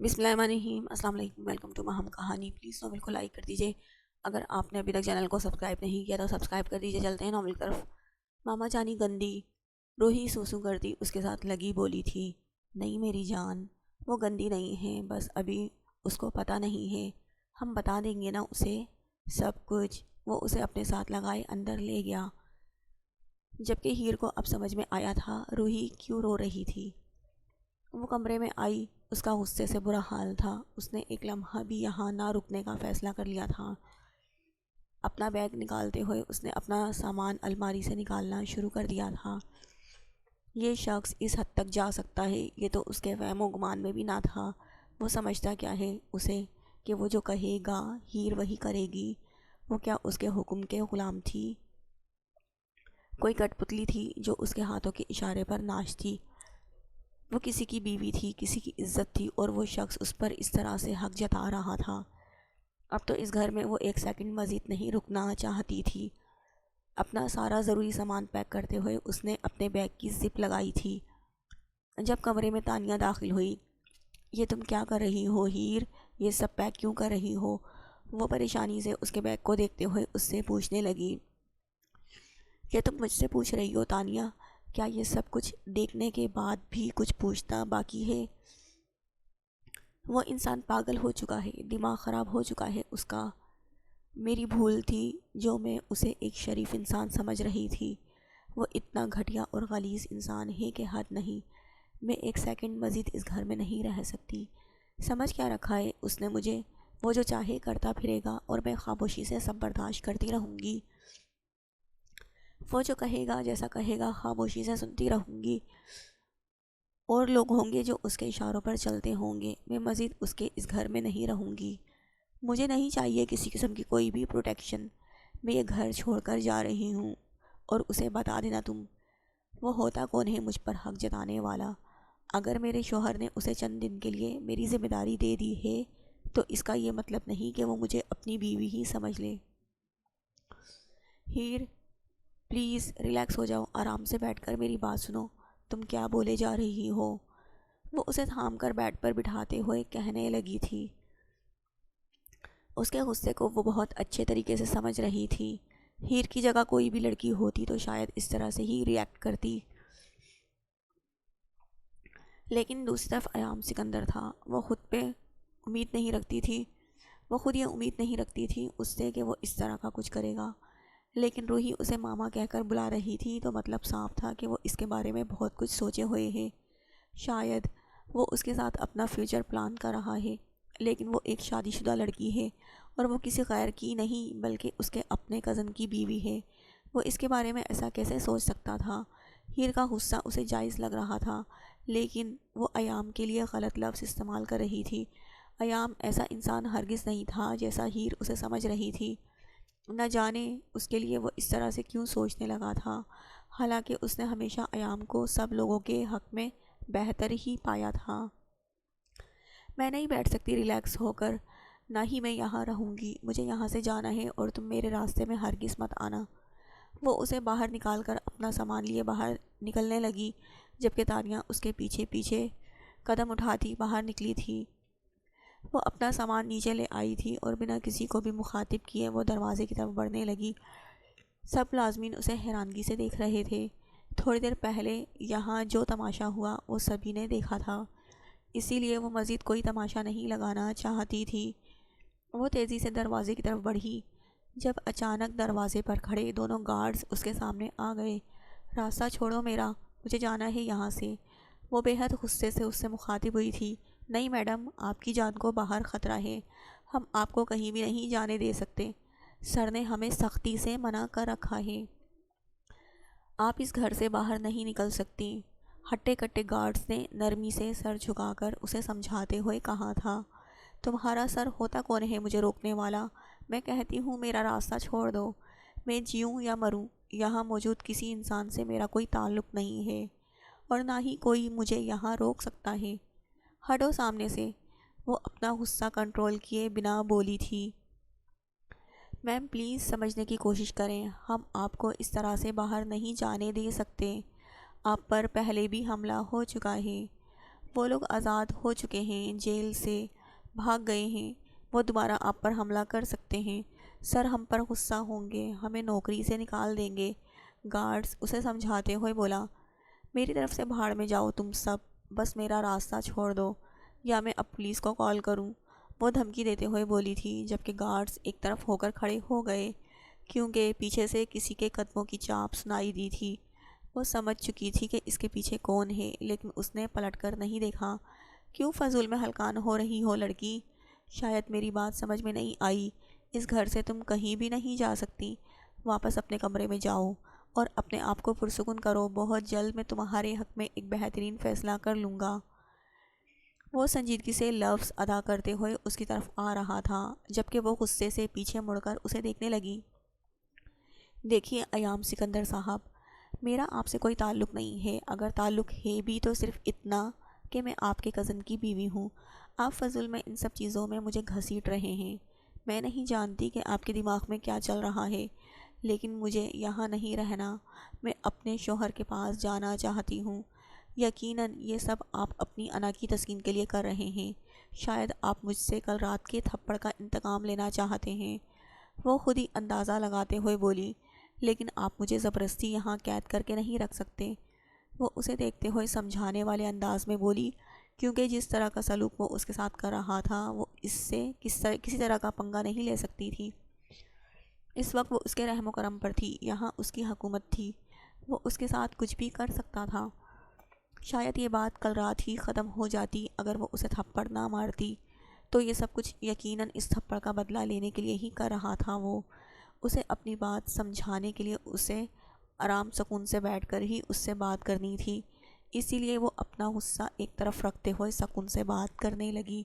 بسم اللہ الرحمن الرحیم۔ السلام علیکم، ویلکم ٹو مہم کہانی۔ پلیز ناول کو لائک کر دیجیے، اگر آپ نے ابھی تک چینل کو سبسکرائب نہیں کیا تو سبسکرائب کر دیجیے۔ چلتے ہیں ناول کی طرف۔ ماما جانی گندی، روحی سوسو کرتی اس کے ساتھ لگی بولی تھی، نہیں میری جان، وہ گندی نہیں ہے، بس ابھی اس کو پتہ نہیں ہے، ہم بتا دیں گے نا اسے سب کچھ۔ وہ اسے اپنے ساتھ لگائے اندر لے گیا، جبکہ ہیر کو اب سمجھ میں آیا تھا روحی کیوں رو رہی تھی۔ وہ کمرے میں آئی، اس کا غصے سے برا حال تھا۔ اس نے ایک لمحہ بھی یہاں نہ رکنے کا فیصلہ کر لیا تھا۔ اپنا بیگ نکالتے ہوئے اس نے اپنا سامان الماری سے نکالنا شروع کر دیا تھا۔ یہ شخص اس حد تک جا سکتا ہے، یہ تو اس کے وہم و گمان میں بھی نہ تھا۔ وہ سمجھتا کیا ہے اسے کہ وہ جو کہے گا ہیر وہی کرے گی؟ وہ کیا اس کے حکم کے غلام تھی؟ کوئی کٹ پتلی تھی جو اس کے ہاتھوں کے اشارے پر ناچتی؟ وہ کسی کی بیوی تھی، کسی کی عزت تھی، اور وہ شخص اس پر اس طرح سے حق جتا رہا تھا۔ اب تو اس گھر میں وہ ایک سیکنڈ مزید نہیں رکنا چاہتی تھی۔ اپنا سارا ضروری سامان پیک کرتے ہوئے اس نے اپنے بیگ کی زپ لگائی تھی۔ جب کمرے میں تانیہ داخل ہوئی، یہ تم کیا کر رہی ہو ہیر؟ یہ سب پیک کیوں کر رہی ہو؟ وہ پریشانی سے اس کے بیگ کو دیکھتے ہوئے اس سے پوچھنے لگی۔ یہ تم مجھ سے پوچھ رہی ہو تانیہ؟ کیا یہ سب کچھ دیکھنے کے بعد بھی کچھ پوچھنا باقی ہے؟ وہ انسان پاگل ہو چکا ہے، دماغ خراب ہو چکا ہے اس کا۔ میری بھول تھی جو میں اسے ایک شریف انسان سمجھ رہی تھی۔ وہ اتنا گھٹیا اور غلیظ انسان ہے کہ حد نہیں۔ میں ایک سیکنڈ مزید اس گھر میں نہیں رہ سکتی۔ سمجھ کیا رکھا ہے اس نے مجھے؟ وہ جو چاہے کرتا پھرے گا اور میں خاموشی سے سب برداشت کرتی رہوں گی۔ وہ جو کہے گا، جیسا کہے گا، خاموشی سے سنتی رہوں گی۔ اور لوگ ہوں گے جو اس کے اشاروں پر چلتے ہوں گے۔ میں مزید اس کے اس گھر میں نہیں رہوں گی۔ مجھے نہیں چاہیے کسی قسم کی کوئی بھی پروٹیکشن۔ میں یہ گھر چھوڑ کر جا رہی ہوں، اور اسے بتا دینا تم۔ وہ ہوتا کون ہے مجھ پر حق جتانے والا؟ اگر میرے شوہر نے اسے چند دن کے لیے میری ذمہ داری دے دی ہے تو اس کا یہ مطلب نہیں کہ وہ مجھے اپنی بیوی ہی سمجھ لے۔ ہیر پلیز ریلیکس ہو جاؤ، آرام سے بیٹھ کر میری بات سنو۔ تم کیا بولے جا رہی ہو؟ وہ اسے تھام کر بیڈ پر بٹھاتے ہوئے کہنے لگی تھی۔ اس کے غصے کو وہ بہت اچھے طریقے سے سمجھ رہی تھی۔ ہیر کی جگہ کوئی بھی لڑکی ہوتی تو شاید اس طرح سے ہی ریئیکٹ کرتی، لیکن دوسری طرف ایام سکندر تھا۔ وہ خود پہ امید نہیں رکھتی تھی، وہ خود یہ امید نہیں رکھتی تھی اس سے کہ وہ اس طرح کا کچھ کرے گا۔ لیکن روحی اسے ماما کہہ کر بلا رہی تھی تو مطلب صاف تھا کہ وہ اس کے بارے میں بہت کچھ سوچے ہوئے ہے۔ شاید وہ اس کے ساتھ اپنا فیوچر پلان کر رہا ہے، لیکن وہ ایک شادی شدہ لڑکی ہے، اور وہ کسی غیر کی نہیں بلکہ اس کے اپنے کزن کی بیوی ہے۔ وہ اس کے بارے میں ایسا کیسے سوچ سکتا تھا؟ ہیر کا غصہ اسے جائز لگ رہا تھا، لیکن وہ ایام کے لیے غلط لفظ استعمال کر رہی تھی۔ ایام ایسا انسان ہرگز نہیں تھا جیسا ہیر اسے سمجھ رہی تھی۔ نہ جانے اس کے لیے وہ اس طرح سے کیوں سوچنے لگا تھا، حالانکہ اس نے ہمیشہ ایام کو سب لوگوں کے حق میں بہتر ہی پایا تھا۔ میں نہیں بیٹھ سکتی ریلیکس ہو کر، نہ ہی میں یہاں رہوں گی۔ مجھے یہاں سے جانا ہے اور تم میرے راستے میں ہرگز مت آنا۔ وہ اسے باہر نکال کر اپنا سامان لیے باہر نکلنے لگی، جبکہ تانیہ اس کے پیچھے پیچھے قدم اٹھاتی باہر نکلی تھی۔ وہ اپنا سامان نیچے لے آئی تھی اور بنا کسی کو بھی مخاطب کیے وہ دروازے کی طرف بڑھنے لگی۔ سب ملازمین اسے حیرانگی سے دیکھ رہے تھے۔ تھوڑی دیر پہلے یہاں جو تماشا ہوا وہ سبھی نے دیکھا تھا، اسی لیے وہ مزید کوئی تماشا نہیں لگانا چاہتی تھی۔ وہ تیزی سے دروازے کی طرف بڑھی، جب اچانک دروازے پر کھڑے دونوں گارڈز اس کے سامنے آ گئے۔ راستہ چھوڑو میرا، مجھے جانا ہے یہاں سے۔ وہ بے حد غصے سے اس سے مخاطب ہوئی تھی۔ نہیں میڈم، آپ کی جان کو باہر خطرہ ہے، ہم آپ کو کہیں بھی نہیں جانے دے سکتے۔ سر نے ہمیں سختی سے منع کر رکھا ہے، آپ اس گھر سے باہر نہیں نکل سکتی۔ ہٹے کٹے گارڈز نے نرمی سے سر جھکا کر اسے سمجھاتے ہوئے کہا تھا۔ تمہارا سر ہوتا کون ہے مجھے روکنے والا؟ میں کہتی ہوں میرا راستہ چھوڑ دو۔ میں جیوں یا مروں، یہاں موجود کسی انسان سے میرا کوئی تعلق نہیں ہے، اور نہ ہی کوئی مجھے یہاں روک سکتا ہے۔ ہٹو سامنے سے۔ وہ اپنا غصہ کنٹرول کیے بنا بولی تھی۔ میم پلیز سمجھنے کی کوشش کریں، ہم آپ کو اس طرح سے باہر نہیں جانے دے سکتے، آپ پر پہلے بھی حملہ ہو چکا ہے۔ وہ لوگ آزاد ہو چکے ہیں، جیل سے بھاگ گئے ہیں، وہ دوبارہ آپ پر حملہ کر سکتے ہیں، سر ہم پر غصہ ہوں گے، ہمیں نوکری سے نکال دیں گے۔ گارڈز اسے سمجھاتے ہوئے بولا، میری طرف سے بھاڑ میں جاؤ تم سب، بس میرا راستہ چھوڑ دو یا میں اب پولیس کو کال کروں۔ وہ دھمکی دیتے ہوئے بولی تھی، جبکہ گارڈز ایک طرف ہو کر کھڑے ہو گئے کیونکہ پیچھے سے کسی کے قدموں کی چاپ سنائی دی تھی۔ وہ سمجھ چکی تھی کہ اس کے پیچھے کون ہے، لیکن اس نے پلٹ کر نہیں دیکھا۔ کیوں فضول میں ہلکان ہو رہی ہو لڑکی؟ شاید میری بات سمجھ میں نہیں آئی۔ اس گھر سے تم کہیں بھی نہیں جا سکتی۔ واپس اپنے کمرے میں جاؤ اور اپنے آپ کو پرسکون کرو، بہت جلد میں تمہارے حق میں ایک بہترین فیصلہ کر لوں گا۔ وہ سنجیدگی سے لفظ ادا کرتے ہوئے اس کی طرف آ رہا تھا، جبکہ وہ غصے سے پیچھے مڑ کر اسے دیکھنے لگی۔ دیکھیے ایام سکندر صاحب، میرا آپ سے کوئی تعلق نہیں ہے، اگر تعلق ہے بھی تو صرف اتنا کہ میں آپ کے کزن کی بیوی ہوں۔ آپ فضول میں ان سب چیزوں میں مجھے گھسیٹ رہے ہیں۔ میں نہیں جانتی کہ آپ کے دماغ میں کیا چل رہا ہے، لیکن مجھے یہاں نہیں رہنا، میں اپنے شوہر کے پاس جانا چاہتی ہوں۔ یقیناً یہ سب آپ اپنی انا کی تسکین کے لیے کر رہے ہیں، شاید آپ مجھ سے کل رات کے تھپڑ کا انتقام لینا چاہتے ہیں۔ وہ خود ہی اندازہ لگاتے ہوئے بولی، لیکن آپ مجھے زبردستی یہاں قید کر کے نہیں رکھ سکتے۔ وہ اسے دیکھتے ہوئے سمجھانے والے انداز میں بولی، کیونکہ جس طرح کا سلوک وہ اس کے ساتھ کر رہا تھا وہ اس سے کسی طرح کا پنگا نہیں لے سکتی تھی۔ اس وقت وہ اس کے رحم و کرم پر تھی، یہاں اس کی حکومت تھی، وہ اس کے ساتھ کچھ بھی کر سکتا تھا۔ شاید یہ بات کل رات ہی ختم ہو جاتی اگر وہ اسے تھپڑ نہ مارتی، تو یہ سب کچھ یقیناً اس تھپڑ کا بدلہ لینے کے لیے ہی کر رہا تھا۔ وہ اسے اپنی بات سمجھانے کے لیے اسے آرام سکون سے بیٹھ کر ہی اس سے بات کرنی تھی، اسی لیے وہ اپنا غصہ ایک طرف رکھتے ہوئے سکون سے بات کرنے لگی۔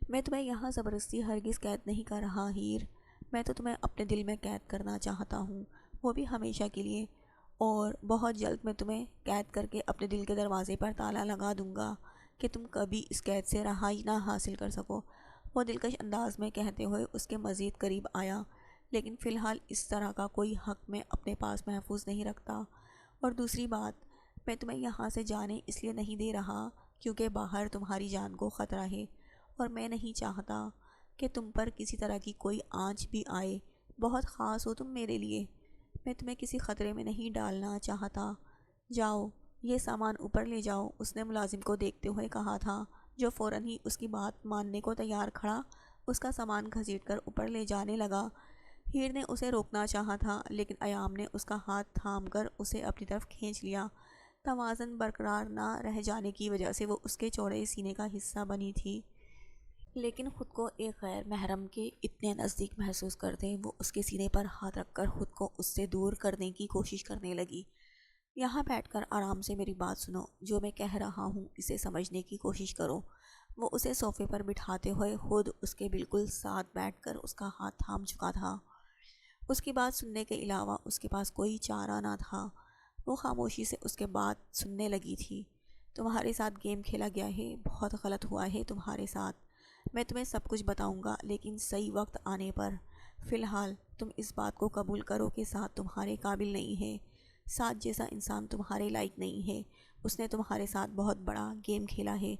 میں تمہیں یہاں زبردستی ہرگز قید نہیں کر رہا ہیر، میں تو تمہیں اپنے دل میں قید کرنا چاہتا ہوں، وہ بھی ہمیشہ کے لیے، اور بہت جلد میں تمہیں قید کر کے اپنے دل کے دروازے پر تالا لگا دوں گا کہ تم کبھی اس قید سے رہائی نہ حاصل کر سکو۔ وہ دلکش انداز میں کہتے ہوئے اس کے مزید قریب آیا، لیکن فی الحال اس طرح کا کوئی حق میں اپنے پاس محفوظ نہیں رکھتا، اور دوسری بات، میں تمہیں یہاں سے جانے اس لیے نہیں دے رہا کیونکہ باہر تمہاری جان کو خطرہ ہے، اور میں نہیں چاہتا کہ تم پر کسی طرح کی کوئی آنچ بھی آئے، بہت خاص ہو تم میرے لیے، میں تمہیں کسی خطرے میں نہیں ڈالنا چاہتا۔ جاؤ، یہ سامان اوپر لے جاؤ، اس نے ملازم کو دیکھتے ہوئے کہا تھا، جو فوراً ہی اس کی بات ماننے کو تیار کھڑا اس کا سامان گھسیٹ کر اوپر لے جانے لگا۔ ہیر نے اسے روکنا چاہا تھا، لیکن ایام نے اس کا ہاتھ تھام کر اسے اپنی طرف کھینچ لیا۔ توازن برقرار نہ رہ جانے کی وجہ سے وہ اس کے چوڑے سینے کا حصہ بنی تھی، لیکن خود کو ایک غیر محرم کے اتنے نزدیک محسوس کرتے وہ اس کے سینے پر ہاتھ رکھ کر خود کو اس سے دور کرنے کی کوشش کرنے لگی۔ یہاں بیٹھ کر آرام سے میری بات سنو، جو میں کہہ رہا ہوں اسے سمجھنے کی کوشش کرو۔ وہ اسے صوفے پر بٹھاتے ہوئے خود اس کے بالکل ساتھ بیٹھ کر اس کا ہاتھ تھام چکا تھا۔ اس کی بات سننے کے علاوہ اس کے پاس کوئی چارہ نہ تھا۔ وہ خاموشی سے اس کے بات سننے لگی تھی۔ تمہارے ساتھ گیم کھیلا گیا ہے، بہت غلط ہوا ہے تمہارے ساتھ، میں تمہیں سب کچھ بتاؤں گا لیکن صحیح وقت آنے پر۔ فی الحال تم اس بات کو قبول کرو کہ ساتھ تمہارے قابل نہیں ہے، ساتھ جیسا انسان تمہارے لائق نہیں ہے، اس نے تمہارے ساتھ بہت بڑا گیم کھیلا ہے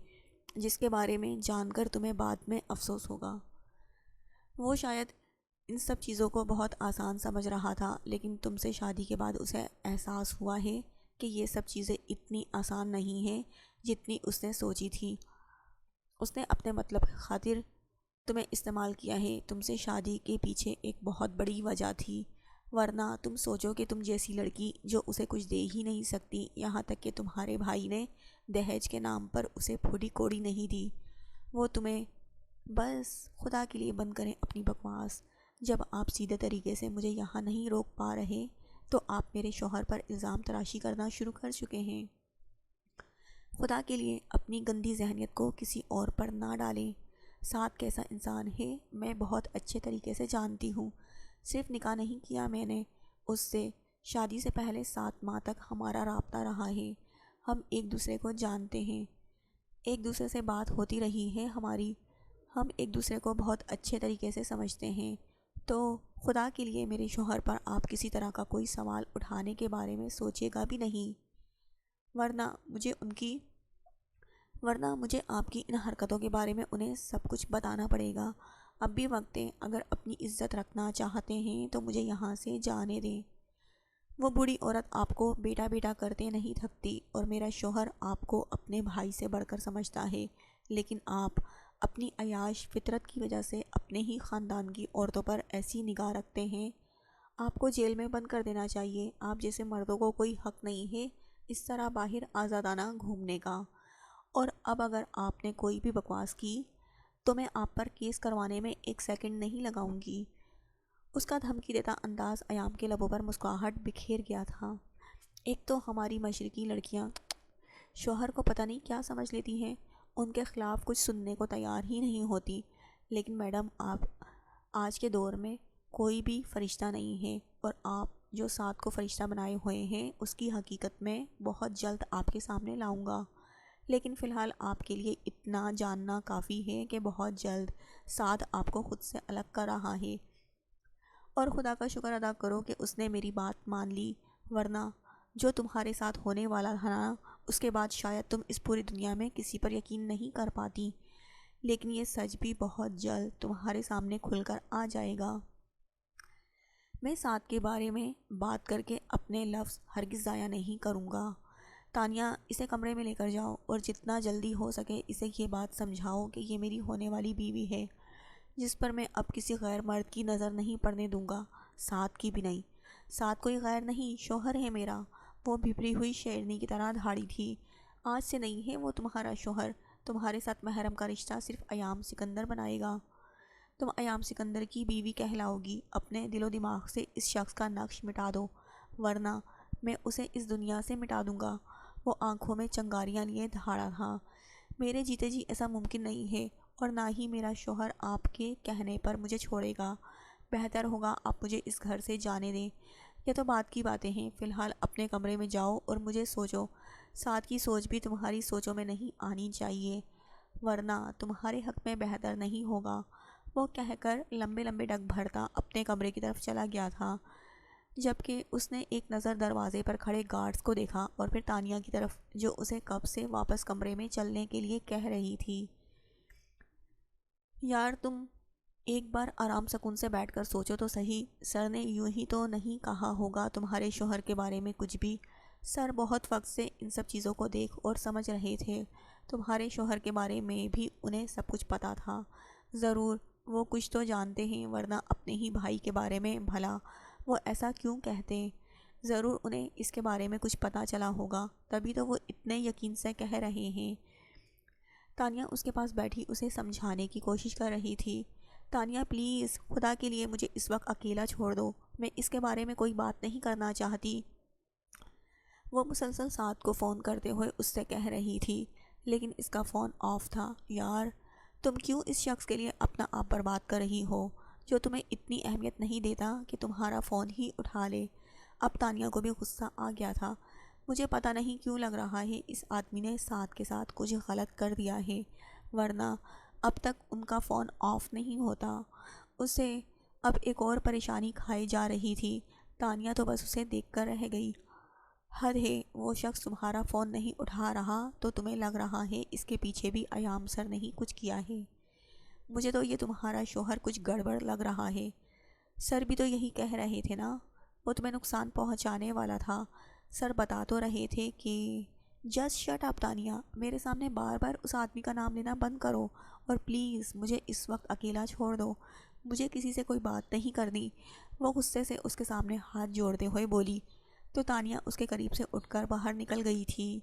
جس کے بارے میں جان کر تمہیں بعد میں افسوس ہوگا۔ وہ شاید ان سب چیزوں کو بہت آسان سمجھ رہا تھا، لیکن تم سے شادی کے بعد اسے احساس ہوا ہے کہ یہ سب چیزیں اتنی آسان نہیں ہیں جتنی اس نے سوچی تھی۔ اس نے اپنے مطلب کی خاطر تمہیں استعمال کیا ہے، تم سے شادی کے پیچھے ایک بہت بڑی وجہ تھی، ورنہ تم سوچو کہ تم جیسی لڑکی جو اسے کچھ دے ہی نہیں سکتی، یہاں تک کہ تمہارے بھائی نے دہیج کے نام پر اسے پھوٹی کوڑی نہیں دی، وہ تمہیں… بس خدا کے لیے بند کریں اپنی بکواس۔ جب آپ سیدھے طریقے سے مجھے یہاں نہیں روک پا رہے تو آپ میرے شوہر پر الزام تراشی کرنا شروع کر چکے ہیں۔ خدا کے لیے اپنی گندی ذہنیت کو کسی اور پر نہ ڈالیں۔ ساتھ کیسا انسان ہے میں بہت اچھے طریقے سے جانتی ہوں، صرف نکاح نہیں کیا میں نے اس سے، شادی سے پہلے 7 ماہ تک ہمارا رابطہ رہا ہے، ہم ایک دوسرے کو جانتے ہیں، ایک دوسرے سے بات ہوتی رہی ہے ہماری، ہم ایک دوسرے کو بہت اچھے طریقے سے سمجھتے ہیں، تو خدا کے لیے میرے شوہر پر آپ کسی طرح کا کوئی سوال اٹھانے کے بارے میں سوچے گا بھی نہیں، ورنہ مجھے ان کی ورنہ مجھے آپ کی ان حرکتوں کے بارے میں انہیں سب کچھ بتانا پڑے گا۔ اب بھی وقت ہے، اگر اپنی عزت رکھنا چاہتے ہیں تو مجھے یہاں سے جانے دیں۔ وہ بوڑھی عورت آپ کو بیٹا بیٹا کرتے نہیں تھکتی، اور میرا شوہر آپ کو اپنے بھائی سے بڑھ کر سمجھتا ہے، لیکن آپ اپنی عیاش فطرت کی وجہ سے اپنے ہی خاندان کی عورتوں پر ایسی نگاہ رکھتے ہیں۔ آپ کو جیل میں بند کر دینا چاہیے۔ آپ جیسے مردوں کو کوئی حق نہیں ہے اس طرح باہر آزادانہ گھومنے کا۔ اور اب اگر آپ نے کوئی بھی بکواس کی تو میں آپ پر کیس کروانے میں ایک سیکنڈ نہیں لگاؤں گی۔ اس کا دھمکی دیتا انداز ایام کے لبوں پر مسکراہٹ بکھیر گیا تھا۔ ایک تو ہماری مشرقی لڑکیاں شوہر کو پتہ نہیں کیا سمجھ لیتی ہیں، ان کے خلاف کچھ سننے کو تیار ہی نہیں ہوتی، لیکن میڈم آپ آج کے دور میں کوئی بھی فرشتہ نہیں ہے، اور آپ جو سات کو فرشتہ بنائے ہوئے ہیں اس کی حقیقت میں بہت جلد آپ کے سامنے لاؤں گا، لیکن فی الحال آپ کے لیے اتنا جاننا کافی ہے کہ بہت جلد سعد آپ کو خود سے الگ کر رہا ہے، اور خدا کا شکر ادا کرو کہ اس نے میری بات مان لی، ورنہ جو تمہارے ساتھ ہونے والا تھا نا، اس کے بعد شاید تم اس پوری دنیا میں کسی پر یقین نہیں کر پاتی، لیکن یہ سچ بھی بہت جلد تمہارے سامنے کھل کر آ جائے گا۔ میں سعد کے بارے میں بات کر کے اپنے لفظ ہرگز ضائع نہیں کروں گا۔ تانیہ، اسے کمرے میں لے کر جاؤ اور جتنا جلدی ہو سکے اسے یہ بات سمجھاؤ کہ یہ میری ہونے والی بیوی ہے، جس پر میں اب کسی غیر مرد کی نظر نہیں پڑنے دوں گا، سعد کی بھی نہیں۔ سعد کوئی غیر نہیں، شوہر ہے میرا۔ وہ بھپری ہوئی شیرنی کی طرح دھاڑی تھی۔ آج سے نہیں ہے وہ تمہارا شوہر، تمہارے ساتھ محرم کا رشتہ صرف ایام سکندر بنائے گا۔ تم ایام سکندر کی بیوی کہلاؤ گی۔ اپنے دل و دماغ سے اس شخص کا نقش مٹا دو، ورنہ میں اسے اس دنیا سے مٹا دوں گا۔ وہ آنکھوں میں چنگاریاں لیے دھاڑا تھا۔ میرے جیتے جی ایسا ممکن نہیں ہے، اور نہ ہی میرا شوہر آپ کے کہنے پر مجھے چھوڑے گا۔ بہتر ہوگا آپ مجھے اس گھر سے جانے دیں۔ یہ تو بات کی باتیں ہیں، فی الحال اپنے کمرے میں جاؤ اور مجھے سوچو۔ سعد کی سوچ بھی تمہاری سوچوں میں نہیں آنی چاہیے، ورنہ تمہارے حق میں بہتر نہیں ہوگا۔ وہ کہہ کر لمبے لمبے ڈگ بھرتا اپنے کمرے کی طرف چلا گیا تھا، جبکہ اس نے ایک نظر دروازے پر کھڑے گارڈز کو دیکھا اور پھر تانیہ کی طرف، جو اسے کب سے واپس کمرے میں چلنے کے لیے کہہ رہی تھی۔ یار تم ایک بار آرام سکون سے بیٹھ کر سوچو تو صحیح، سر نے یوں ہی تو نہیں کہا ہوگا تمہارے شوہر کے بارے میں کچھ بھی۔ سر بہت وقت سے ان سب چیزوں کو دیکھ اور سمجھ رہے تھے، تمہارے شوہر کے بارے میں بھی انہیں سب کچھ پتہ تھا۔ ضرور وہ کچھ تو جانتے ہیں، ورنہ اپنے ہی بھائی کے بارے میں بھلا وہ ایسا کیوں کہتے؟ ضرور انہیں اس کے بارے میں کچھ پتہ چلا ہوگا، تبھی تو وہ اتنے یقین سے کہہ رہے ہیں۔ تانیہ اس کے پاس بیٹھی اسے سمجھانے کی کوشش کر رہی تھی۔ تانیہ پلیز، خدا کے لیے مجھے اس وقت اکیلا چھوڑ دو، میں اس کے بارے میں کوئی بات نہیں کرنا چاہتی۔ وہ مسلسل سعد کو فون کرتے ہوئے اس سے کہہ رہی تھی، لیکن اس کا فون آف تھا۔ یار تم کیوں اس شخص کے لیے اپنا آپ برباد کر رہی ہو، جو تمہیں اتنی اہمیت نہیں دیتا کہ تمہارا فون ہی اٹھا لے؟ اب تانیہ کو بھی غصہ آ گیا تھا۔ مجھے پتہ نہیں کیوں لگ رہا ہے اس آدمی نے سعد کے ساتھ کچھ غلط کر دیا ہے، ورنہ اب تک ان کا فون آف نہیں ہوتا۔ اسے اب ایک اور پریشانی کھائی جا رہی تھی۔ تانیہ تو بس اسے دیکھ کر رہ گئی۔ حد ہے، وہ شخص تمہارا فون نہیں اٹھا رہا تو تمہیں لگ رہا ہے اس کے پیچھے بھی ایام سر نہیں کچھ کیا ہے؟ مجھے تو یہ تمہارا شوہر کچھ گڑبڑ لگ رہا ہے۔ سر بھی تو یہی کہہ رہے تھے نا، وہ تمہیں نقصان پہنچانے والا تھا۔ سر بتا تو رہے تھے کہ جسٹ شٹ اپ تانیہ، میرے سامنے بار بار اس آدمی کا نام لینا بند کرو، اور پلیز مجھے اس وقت اکیلا چھوڑ دو، مجھے کسی سے کوئی بات نہیں کرنی۔ وہ غصے سے اس کے سامنے ہاتھ جوڑتے ہوئے بولی تو تانیہ اس کے قریب سے اٹھ کر باہر نکل گئی تھی۔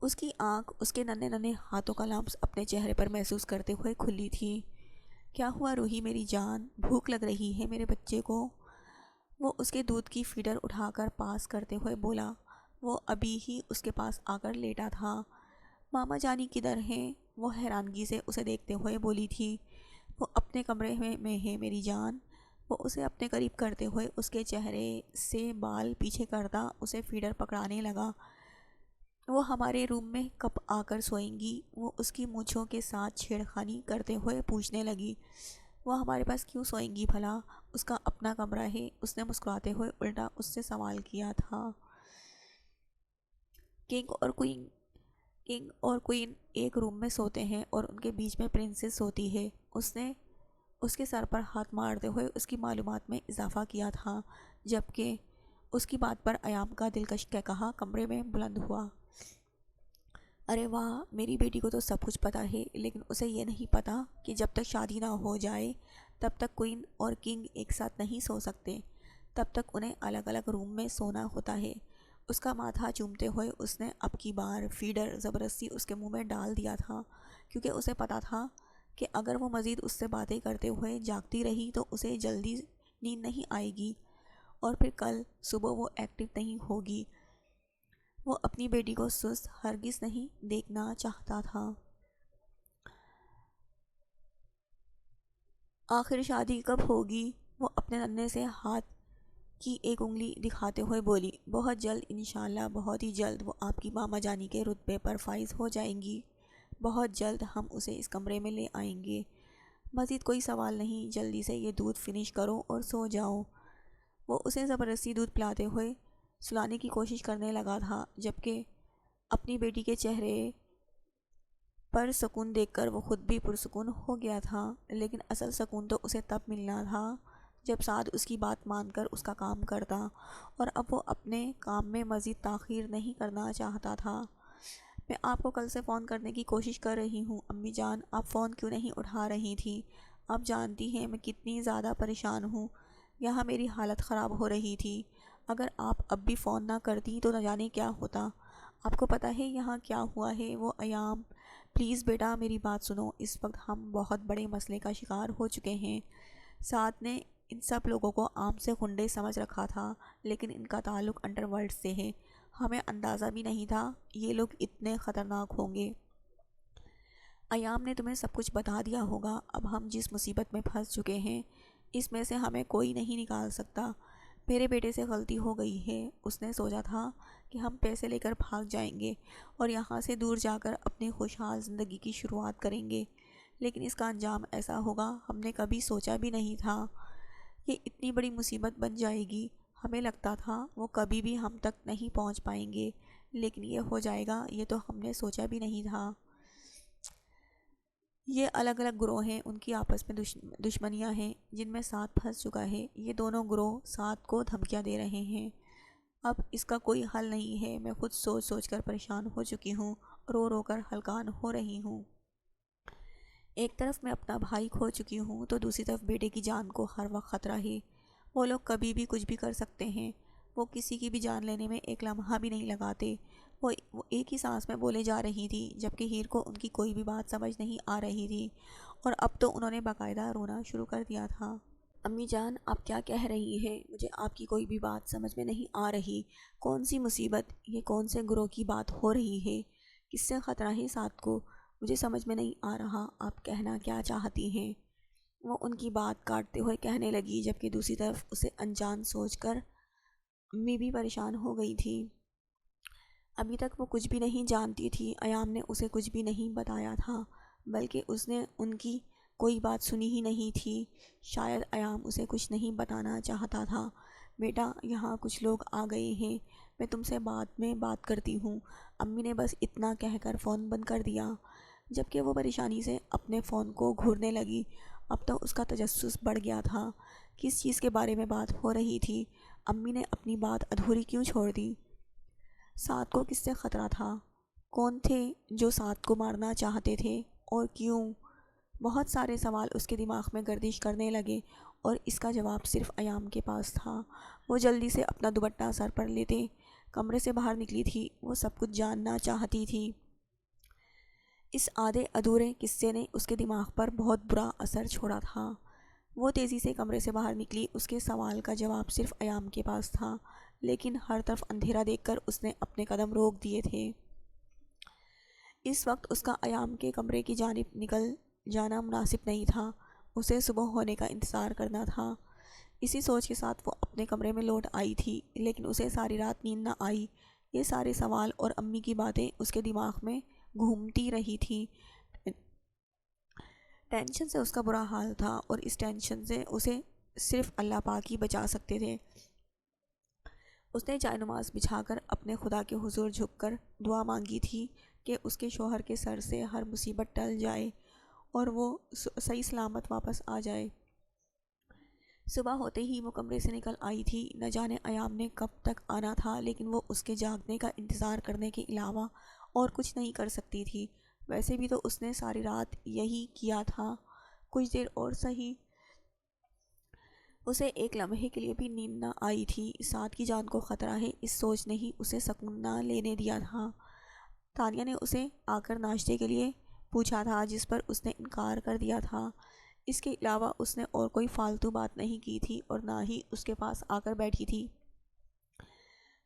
اس کی آنکھ اس کے ننھے ننھے ہاتھوں کا لمس اپنے چہرے پر محسوس کرتے ہوئے کھلی تھی۔ کیا ہوا روحی میری جان، بھوک لگ رہی ہے میرے بچے کو؟ وہ اس کے دودھ کی فیڈر اٹھا کر پاس کرتے ہوئے بولا۔ وہ ابھی ہی اس کے پاس آ کر لیٹا تھا۔ ماما جانی کدھر ہیں؟ وہ حیرانگی سے اسے دیکھتے ہوئے بولی تھی۔ وہ اپنے کمرے میں ہے میری جان۔ وہ اسے اپنے قریب کرتے ہوئے اس کے چہرے سے بال پیچھے کرتا اسے فیڈر پکڑانے لگا۔ وہ ہمارے روم میں کب آ کر سوئیں گی؟ وہ اس کی مونچھوں کے ساتھ چھیڑ خانی کرتے ہوئے پوچھنے لگی۔ وہ ہمارے پاس کیوں سوئیں گی بھلا؟ اس کا اپنا کمرہ ہے، اس نے مسکراتے ہوئے الٹا اس سے سوال کیا تھا۔ کنگ اور کوئین کنگ اور کوئین ایک روم میں سوتے ہیں اور ان کے بیچ میں پرنسس سوتی ہے۔ اس نے اس کے سر پر ہاتھ مارتے ہوئے اس کی معلومات میں اضافہ کیا تھا، جبکہ اس کی بات پر ایام کا دلکش قہقہا کمرے میں بلند ہوا۔ ارے واہ، میری بیٹی کو تو سب کچھ پتہ ہے، لیکن اسے یہ نہیں پتہ کہ جب تک شادی نہ ہو جائے تب تک کوئین اور کنگ ایک ساتھ نہیں سو سکتے، تب تک انہیں الگ الگ روم میں سونا ہوتا ہے۔ اس کا ماتھا چومتے ہوئے اس نے اب کی بار فیڈر زبردستی اس کے منہ میں ڈال دیا تھا، کیونکہ اسے پتہ تھا کہ اگر وہ مزید اس سے باتیں کرتے ہوئے جاگتی رہی تو اسے جلدی نیند نہیں آئے گی اور پھر کل صبح وہ ایکٹیو نہیں ہوگی۔ وہ اپنی بیٹی کو سست ہرگز نہیں دیکھنا چاہتا تھا۔ آخر شادی کب ہوگی؟ وہ اپنے ننھے سے ہاتھ کی ایک انگلی دکھاتے ہوئے بولی۔ بہت جلد انشاءاللہ، بہت ہی جلد وہ آپ کی ماما جانی کے رتبے پر فائز ہو جائیں گی۔ بہت جلد ہم اسے اس کمرے میں لے آئیں گے۔ مزید کوئی سوال نہیں، جلدی سے یہ دودھ فنش کرو اور سو جاؤ۔ وہ اسے زبردستی دودھ پلاتے ہوئے سلانے کی کوشش کرنے لگا تھا، جبکہ اپنی بیٹی کے چہرے پر سکون دیکھ کر وہ خود بھی پرسکون ہو گیا تھا، لیکن اصل سکون تو اسے تب ملنا تھا جب سعد اس کی بات مان کر اس کا کام کرتا، اور اب وہ اپنے کام میں مزید تاخیر نہیں کرنا چاہتا تھا۔ میں آپ کو کل سے فون کرنے کی کوشش کر رہی ہوں امی جان، آپ فون کیوں نہیں اٹھا رہی تھیں؟ آپ جانتی ہیں میں کتنی زیادہ پریشان ہوں، یہاں میری حالت خراب ہو رہی تھی۔ اگر آپ اب بھی فون نہ کرتی تو نہ جانے کیا ہوتا۔ آپ کو پتہ ہے یہاں کیا ہوا ہے؟ وہ ایام، پلیز بیٹا میری بات سنو، اس وقت ہم بہت بڑے مسئلے کا شکار ہو چکے ہیں۔ سعد نے ان سب لوگوں کو عام سے غنڈے سمجھ رکھا تھا، لیکن ان کا تعلق انڈر ورلڈ سے ہے۔ ہمیں اندازہ بھی نہیں تھا یہ لوگ اتنے خطرناک ہوں گے۔ ایام نے تمہیں سب کچھ بتا دیا ہوگا۔ اب ہم جس مصیبت میں پھنس چکے ہیں اس میں سے ہمیں کوئی نہیں نکال سکتا۔ میرے بیٹے سے غلطی ہو گئی ہے، اس نے سوچا تھا کہ ہم پیسے لے کر بھاگ جائیں گے اور یہاں سے دور جا کر اپنی خوشحال زندگی کی شروعات کریں گے، لیکن اس کا انجام ایسا ہوگا ہم نے کبھی سوچا بھی نہیں تھا۔ یہ اتنی بڑی مصیبت بن جائے گی، ہمیں لگتا تھا وہ کبھی بھی ہم تک نہیں پہنچ پائیں گے، لیکن یہ ہو جائے گا یہ تو ہم نے سوچا بھی نہیں تھا۔ یہ الگ الگ گروہ ہیں، ان کی آپس میں دشمنیاں ہیں جن میں سعد پھنس چکا ہے۔ یہ دونوں گروہ سعد کو دھمکیاں دے رہے ہیں۔ اب اس کا کوئی حل نہیں ہے، میں خود سوچ سوچ کر پریشان ہو چکی ہوں، رو رو کر ہلکان ہو رہی ہوں۔ ایک طرف میں اپنا بھائی کھو چکی ہوں تو دوسری طرف بیٹے کی جان کو ہر وقت خطرہ ہے۔ وہ لوگ کبھی بھی کچھ بھی کر سکتے ہیں، وہ کسی کی بھی جان لینے میں ایک لمحہ بھی نہیں لگاتے۔ وہ ایک ہی سانس میں بولے جا رہی تھی، جبکہ ہیر کو ان کی کوئی بھی بات سمجھ نہیں آ رہی تھی، اور اب تو انہوں نے باقاعدہ رونا شروع کر دیا تھا۔ امی جان آپ کیا کہہ رہی ہیں؟ مجھے آپ کی کوئی بھی بات سمجھ میں نہیں آ رہی۔ کون سی مصیبت؟ یہ کون سے گروہ کی بات ہو رہی ہے؟ کس سے خطرہ ہے سعد کو؟ مجھے سمجھ میں نہیں آ رہا آپ کہنا کیا چاہتی ہیں؟ وہ ان کی بات کاٹتے ہوئے کہنے لگی، جبکہ دوسری طرف اسے انجان سوچ کر امی بھی پریشان ہو گئی تھی۔ ابھی تک وہ کچھ بھی نہیں جانتی تھی، ایام نے اسے کچھ بھی نہیں بتایا تھا، بلکہ اس نے ان کی کوئی بات سنی ہی نہیں تھی۔ شاید ایام اسے کچھ نہیں بتانا چاہتا تھا۔ بیٹا یہاں کچھ لوگ آ گئے ہیں، میں تم سے بعد میں بات کرتی ہوں۔ امی نے بس اتنا کہہ کر فون بند کر دیا، جبکہ وہ پریشانی سے اپنے فون کو گھورنے لگی۔ اب تو اس کا تجسس بڑھ گیا تھا، کس چیز کے بارے میں بات ہو رہی تھی؟ امی نے اپنی بات ادھوری کیوں چھوڑ دی؟ سعد کو کس سے خطرہ تھا؟ کون تھے جو سعد کو مارنا چاہتے تھے اور کیوں؟ بہت سارے سوال اس کے دماغ میں گردش کرنے لگے، اور اس کا جواب صرف ایام کے پاس تھا۔ وہ جلدی سے اپنا دوپٹہ سر پر لیتے کمرے سے باہر نکلی تھی، وہ سب کچھ جاننا چاہتی تھی۔ اس آدھے ادھورے قصے نے اس کے دماغ پر بہت برا اثر چھوڑا تھا۔ وہ تیزی سے کمرے سے باہر نکلی، اس کے سوال کا جواب صرف ایام کے پاس تھا، لیکن ہر طرف اندھیرا دیکھ کر اس نے اپنے قدم روک دیے تھے۔ اس وقت اس کا ایام کے کمرے کی جانب نکل جانا مناسب نہیں تھا، اسے صبح ہونے کا انتظار کرنا تھا۔ اسی سوچ کے ساتھ وہ اپنے کمرے میں لوٹ آئی تھی، لیکن اسے ساری رات نیند نہ آئی۔ یہ سارے سوال اور امی کی باتیں اس کے دماغ میں گھومتی رہی تھیں۔ ٹینشن سے اس کا برا حال تھا، اور اس ٹینشن سے اسے صرف اللہ پاک ہی بچا سکتے تھے۔ اس نے جائے نماز بچھا کر اپنے خدا کے حضور جھک کر دعا مانگی تھی کہ اس کے شوہر کے سر سے ہر مصیبت ٹل جائے اور وہ صحیح سلامت واپس آ جائے۔ صبح ہوتے ہی وہ کمرے سے نکل آئی تھی۔ نہ جانے ایام نے کب تک آنا تھا، لیکن وہ اس کے جاگنے کا انتظار کرنے کے علاوہ اور کچھ نہیں کر سکتی تھی۔ ویسے بھی تو اس نے ساری رات یہی کیا تھا، کچھ دیر اور سہی۔ اسے ایک لمحے کے لیے بھی نیند نہ آئی تھی۔ سعد کی جان کو خطرہ ہے، اس سوچ نے ہی اسے سکون نہ لینے دیا تھا۔ تانیہ نے اسے آ کر ناشتے کے لیے پوچھا تھا، جس پر اس نے انکار کر دیا تھا۔ اس کے علاوہ اس نے اور کوئی فالتو بات نہیں کی تھی اور نہ ہی اس کے پاس آ کر بیٹھی تھی۔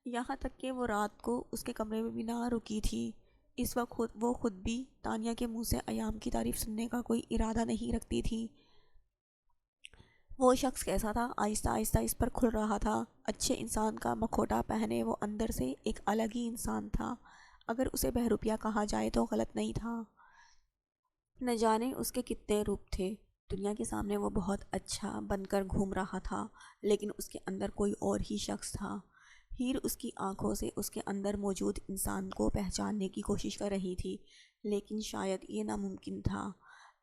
یہاں تک کہ وہ رات کو اس کے کمرے میں بھی نہ رکی تھی۔ اس وقت وہ خود بھی تانیہ کے منہ سے ایام کی تعریف سننے کا کوئی ارادہ نہیں رکھتی تھی۔ وہ شخص کیسا تھا؟ آہستہ آہستہ اس پر کھل رہا تھا۔ اچھے انسان کا مکھوٹا پہنے وہ اندر سے ایک الگ ہی انسان تھا۔ اگر اسے بہروپیہ کہا جائے تو غلط نہیں تھا۔ نہ جانے اس کے کتنے روپ تھے۔ دنیا کے سامنے وہ بہت اچھا بن کر گھوم رہا تھا، لیکن اس کے اندر کوئی اور ہی شخص تھا۔ ہیر اس کی آنکھوں سے اس کے اندر موجود انسان کو پہچاننے کی کوشش کر رہی تھی، لیکن شاید یہ ناممکن تھا۔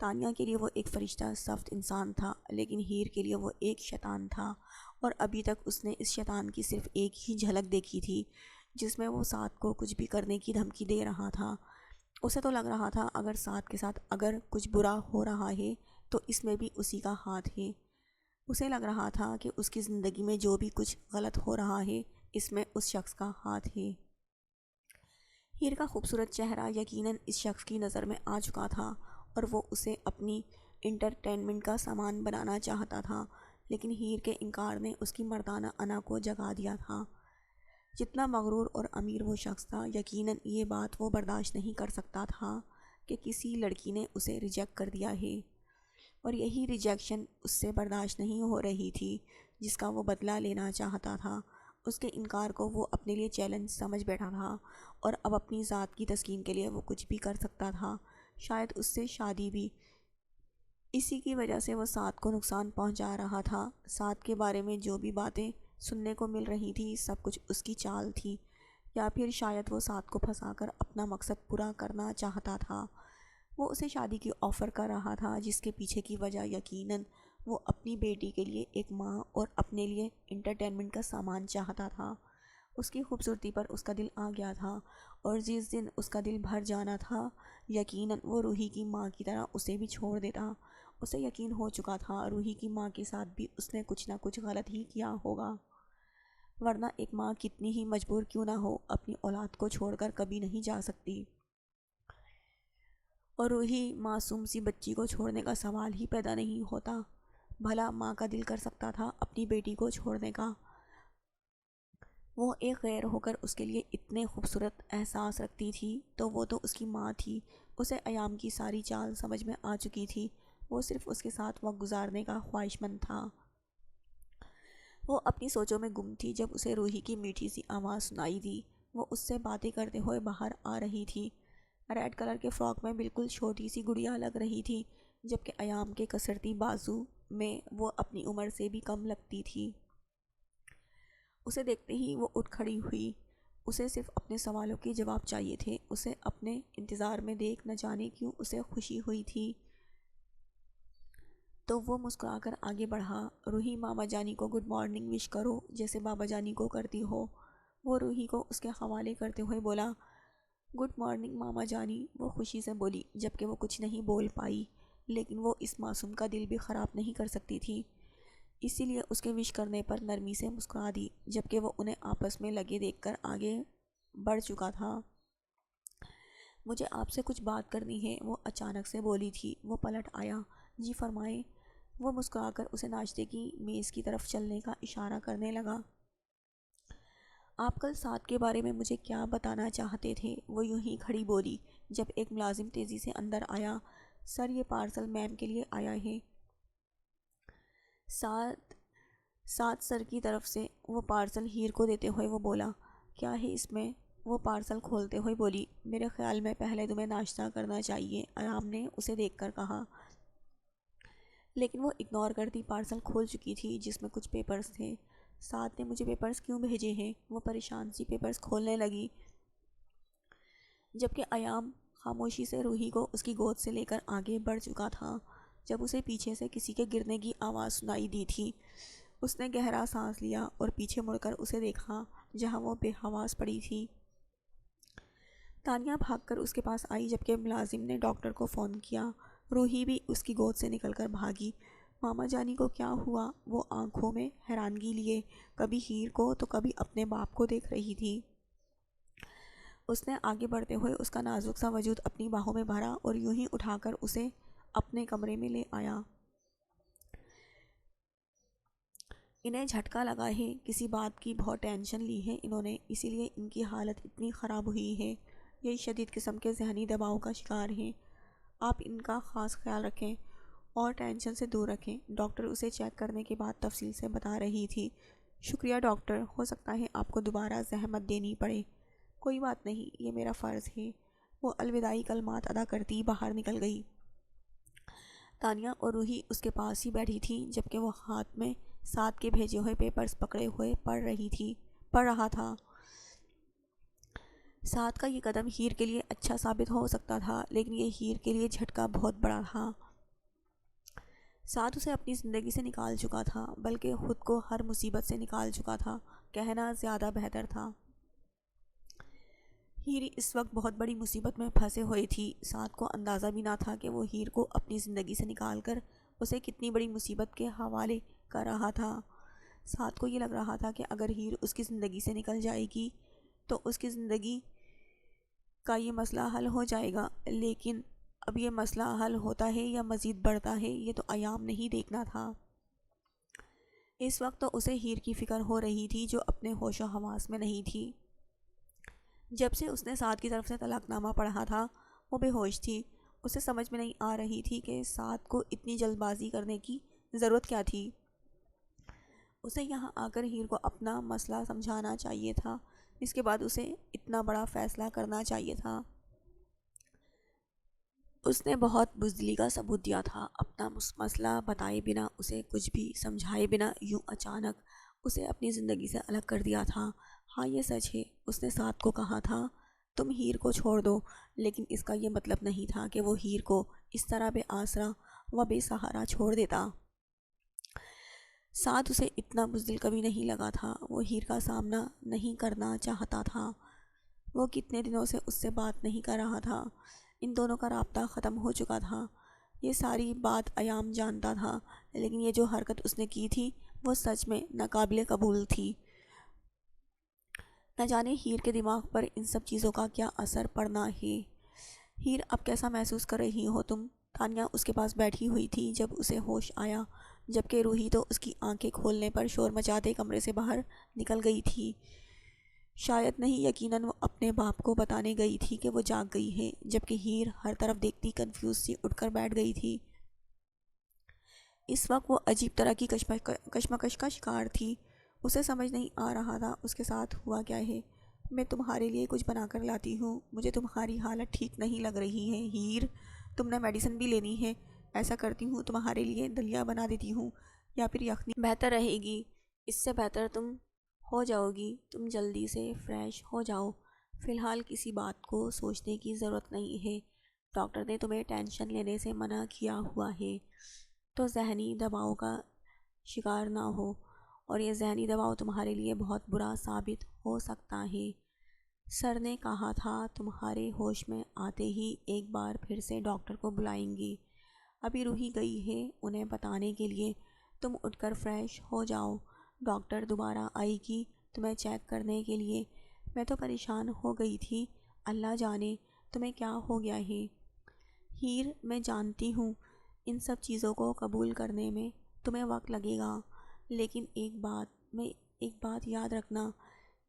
تانیہ کے لیے وہ ایک فرشتہ صفت انسان تھا، لیکن ہیر کے لیے وہ ایک شیطان تھا، اور ابھی تک اس نے اس شیطان کی صرف ایک ہی جھلک دیکھی تھی، جس میں وہ سعد کو کچھ بھی کرنے کی دھمکی دے رہا تھا۔ اسے تو لگ رہا تھا اگر سعد کے ساتھ اگر کچھ برا ہو رہا ہے تو اس میں بھی اسی کا ہاتھ ہے۔ اسے لگ رہا تھا کہ اس کی زندگی میں جو بھی کچھ غلط ہو رہا ہے اس میں اس شخص کا ہاتھ ہے۔ ہیر کا خوبصورت چہرہ یقیناً اس شخص کی نظر میں آ چکا تھا اور وہ اسے اپنی انٹرٹینمنٹ کا سامان بنانا چاہتا تھا، لیکن ہیر کے انکار نے اس کی مردانہ انا کو جگا دیا تھا۔ جتنا مغرور اور امیر وہ شخص تھا، یقیناً یہ بات وہ برداشت نہیں کر سکتا تھا کہ کسی لڑکی نے اسے ریجیکٹ کر دیا ہے، اور یہی ریجیکشن اس سے برداشت نہیں ہو رہی تھی جس کا وہ بدلہ لینا چاہتا تھا۔ اس کے انکار کو وہ اپنے لیے چیلنج سمجھ بیٹھا تھا، اور اب اپنی ذات کی تسکین کے لیے وہ کچھ بھی کر سکتا تھا، شاید اس سے شادی بھی۔ اسی کی وجہ سے وہ سعد کو نقصان پہنچا رہا تھا۔ سعد کے بارے میں جو بھی باتیں سننے کو مل رہی تھی سب کچھ اس کی چال تھی، یا پھر شاید وہ سعد کو پھنسا کر اپنا مقصد پورا کرنا چاہتا تھا۔ وہ اسے شادی کی آفر کر رہا تھا، جس کے پیچھے کی وجہ یقیناً وہ اپنی بیٹی کے لیے ایک ماں اور اپنے لیے انٹرٹینمنٹ کا سامان چاہتا تھا۔ اس کی خوبصورتی پر اس کا دل آ گیا تھا، اور جس دن اس کا دل بھر جانا تھا یقیناً وہ روحی کی ماں کی طرح اسے بھی چھوڑ دیتا۔ اسے یقین ہو چکا تھا روحی کی ماں کے ساتھ بھی اس نے کچھ نہ کچھ غلط ہی کیا ہوگا، ورنہ ایک ماں کتنی ہی مجبور کیوں نہ ہو اپنی اولاد کو چھوڑ کر کبھی نہیں جا سکتی، اور روحی معصوم سی بچی کو چھوڑنے کا سوال ہی پیدا نہیں ہوتا۔ بھلا ماں کا دل کر سکتا تھا اپنی بیٹی کو چھوڑنے کا؟ وہ ایک غیر ہو کر اس کے لیے اتنے خوبصورت احساس رکھتی تھی تو وہ تو اس کی ماں تھی۔ اسے ایام کی ساری چال سمجھ میں آ چکی تھی، وہ صرف اس کے ساتھ وقت گزارنے کا خواہش مند تھا۔ وہ اپنی سوچوں میں گم تھی جب اسے روحی کی میٹھی سی آواز سنائی دی۔ وہ اس سے باتیں کرتے ہوئے باہر آ رہی تھی۔ ریڈ کلر کے فراک میں بالکل چھوٹی سی گڑیا لگ رہی تھی، جبکہ ایام کے کسرتی بازو میں وہ اپنی عمر سے بھی کم لگتی تھی۔ اسے دیکھتے ہی وہ اٹھ کھڑی ہوئی۔ اسے صرف اپنے سوالوں کے جواب چاہیے تھے۔ اسے اپنے انتظار میں دیکھ نہ جانے کیوں اسے خوشی ہوئی تھی، تو وہ مسکرا کر آگے بڑھا۔ روحی، ماما جانی کو گڈ مارننگ وش کرو جیسے بابا جانی کو کرتی ہو۔ وہ روحی کو اس کے حوالے کرتے ہوئے بولا۔ گڈ مارننگ ماما جانی، وہ خوشی سے بولی، جبکہ وہ کچھ نہیں بول پائی، لیکن وہ اس معصوم کا دل بھی خراب نہیں کر سکتی تھی، اسی لیے اس کے وش کرنے پر نرمی سے مسکرا دی، جبکہ وہ انہیں آپس میں لگے دیکھ کر آگے بڑھ چکا تھا۔ مجھے آپ سے کچھ بات کرنی ہے، وہ اچانک سے بولی تھی۔ وہ پلٹ آیا۔ جی فرمائیں۔ وہ مسکرا کر اسے ناشتے کی میز کی طرف چلنے کا اشارہ کرنے لگا۔ آپ کل سعد کے بارے میں مجھے کیا بتانا چاہتے تھے؟ وہ یوں ہی کھڑی بولی جب ایک ملازم تیزی سے اندر آیا۔ سر، یہ پارسل میم کے لیے آیا ہے۔ سعد سر کی طرف سے وہ پارسل ہیر کو دیتے ہوئے وہ بولا۔ کیا ہے اس میں؟ وہ پارسل کھولتے ہوئے بولی۔ میرے خیال میں پہلے تمہیں ناشتہ کرنا چاہیے، ایام نے اسے دیکھ کر کہا، لیکن وہ اگنور کرتی پارسل کھول چکی تھی جس میں کچھ پیپرز تھے۔ سعد نے مجھے پیپرز کیوں بھیجے ہیں؟ وہ پریشان سی پیپرز کھولنے لگی، جبکہ ایام خاموشی سے روحی کو اس کی گود سے لے کر آگے بڑھ چکا تھا۔ جب اسے پیچھے سے کسی کے گرنے کی آواز سنائی دی تھی، اس نے گہرا سانس لیا اور پیچھے مڑ کر اسے دیکھا جہاں وہ بے حواس پڑی تھی۔ تانیہ بھاگ کر اس کے پاس آئی جبکہ ملازم نے ڈاکٹر کو فون کیا۔ روحی بھی اس کی گود سے نکل کر بھاگی۔ ماما جانی کو کیا ہوا؟ وہ آنکھوں میں حیرانگی لیے کبھی ہیر کو تو کبھی اپنے باپ کو دیکھ رہی تھی۔ اس نے آگے بڑھتے ہوئے اس کا نازک سا وجود اپنی باہوں میں بھرا اور یوں ہی اٹھا کر اسے اپنے کمرے میں لے آیا۔ انہیں جھٹکا لگا ہے، کسی بات کی بہت ٹینشن لی ہے انہوں نے، اسی لیے ان کی حالت اتنی خراب ہوئی ہے۔ یہ شدید قسم کے ذہنی دباؤ کا شکار ہیں۔ آپ ان کا خاص خیال رکھیں اور ٹینشن سے دور رکھیں، ڈاکٹر اسے چیک کرنے کے بعد تفصیل سے بتا رہی تھی۔ شکریہ ڈاکٹر، ہو سکتا ہے آپ کو دوبارہ زحمت دینی پڑے۔ کوئی بات نہیں، یہ میرا فرض ہے۔ وہ الوداعی کلمات ادا کرتی باہر نکل گئی۔ تانیہ اور روحی اس کے پاس ہی بیٹھی تھی جبکہ وہ ہاتھ میں سعد کے بھیجے ہوئے پیپرز پکڑے ہوئے پڑھ رہا تھا۔ سعد کا یہ قدم ہیر کے لیے اچھا ثابت ہو سکتا تھا، لیکن یہ ہیر کے لیے جھٹکا بہت بڑا تھا۔ سعد اسے اپنی زندگی سے نکال چکا تھا، بلکہ خود کو ہر مصیبت سے نکال چکا تھا، کہنا زیادہ بہتر تھا۔ ہیر اس وقت بہت بڑی مصیبت میں پھنسے ہوئی تھی۔ سعد کو اندازہ بھی نہ تھا کہ وہ ہیر کو اپنی زندگی سے نکال کر اسے کتنی بڑی مصیبت کے حوالے کر رہا تھا۔ سعد کو یہ لگ رہا تھا کہ اگر ہیر اس کی زندگی سے نکل جائے گی تو اس کی زندگی کا یہ مسئلہ حل ہو جائے گا، لیکن اب یہ مسئلہ حل ہوتا ہے یا مزید بڑھتا ہے یہ تو ایام نہیں دیکھنا تھا۔ اس وقت تو اسے ہیر کی فکر ہو رہی تھی جو اپنے ہوش و حواس میں نہیں تھی۔ جب سے اس نے سعد کی طرف سے طلاق نامہ پڑھا تھا وہ بے ہوش تھی۔ اسے سمجھ میں نہیں آ رہی تھی کہ سعد کو اتنی جلد بازی کرنے کی ضرورت کیا تھی۔ اسے یہاں آ کر ہیر کو اپنا مسئلہ سمجھانا چاہیے تھا، اس کے بعد اسے اتنا بڑا فیصلہ کرنا چاہیے تھا۔ اس نے بہت بزدلی کا ثبوت دیا تھا، اپنا مسئلہ بتائے بنا، اسے کچھ بھی سمجھائے بنا یوں اچانک اسے اپنی زندگی سے الگ کر دیا تھا۔ ہاں یہ سچ ہے، اس نے سعد کو کہا تھا تم ہیر کو چھوڑ دو، لیکن اس کا یہ مطلب نہیں تھا کہ وہ ہیر کو اس طرح بے آسرا و بے سہارا چھوڑ دیتا۔ سعد اسے اتنا بزدل کبھی نہیں لگا تھا، وہ ہیر کا سامنا نہیں کرنا چاہتا تھا۔ وہ کتنے دنوں سے اس سے بات نہیں کر رہا تھا، ان دونوں کا رابطہ ختم ہو چکا تھا۔ یہ ساری بات ایام جانتا تھا، لیکن یہ جو حرکت اس نے کی تھی وہ سچ میں ناقابل قبول تھی۔ نہ جانے ہیر کے دماغ پر ان سب چیزوں کا کیا اثر پڑنا ہے۔ ہیر اب کیسا محسوس کر رہی ہو تم؟ تانیہ اس کے پاس بیٹھی ہوئی تھی جب اسے ہوش آیا، جبکہ روحی تو اس کی آنکھیں کھولنے پر شور مچاتے کمرے سے باہر نکل گئی تھی۔ شاید نہیں، یقیناً وہ اپنے باپ کو بتانے گئی تھی کہ وہ جاگ گئی ہے، جبکہ ہیر ہر طرف دیکھتی کنفیوز سی اٹھ کر بیٹھ گئی تھی۔ اس وقت وہ عجیب طرح کی کشمکش کا شکار تھی، اسے سمجھ نہیں آ رہا تھا اس کے ساتھ ہوا کیا ہے۔ میں تمہارے لیے کچھ بنا کر لاتی ہوں، مجھے تمہاری حالت ٹھیک نہیں لگ رہی ہے ہیر، تم نے میڈیسن بھی لینی ہے؟ ایسا کرتی ہوں تمہارے لیے دلیا بنا دیتی ہوں، یا پھر یخنی بہتر رہے گی، اس سے بہتر تم ہو جاؤ گی، تم جلدی سے فریش ہو جاؤ۔ فی الحال کسی بات کو سوچنے کی ضرورت نہیں ہے، ڈاکٹر نے تمہیں ٹینشن لینے سے منع کیا ہوا ہے تو ذہنی دباؤ کا شکار نہ ہو، اور یہ ذہنی دباؤ تمہارے لیے بہت برا ثابت ہو سکتا ہے۔ سر نے کہا تھا تمہارے ہوش میں آتے ہی ایک بار پھر سے ڈاکٹر کو بلائیں گی، ابھی روحی گئی ہے انہیں بتانے کے لیے، تم اٹھ کر فریش ہو جاؤ، ڈاکٹر دوبارہ آئے گی تمہیں چیک کرنے کے لیے۔ میں تو پریشان ہو گئی تھی، اللہ جانے تمہیں کیا ہو گیا ہے۔ ہیر میں جانتی ہوں ان سب چیزوں کو قبول کرنے میں تمہیں وقت لگے گا، لیکن ایک بات یاد رکھنا،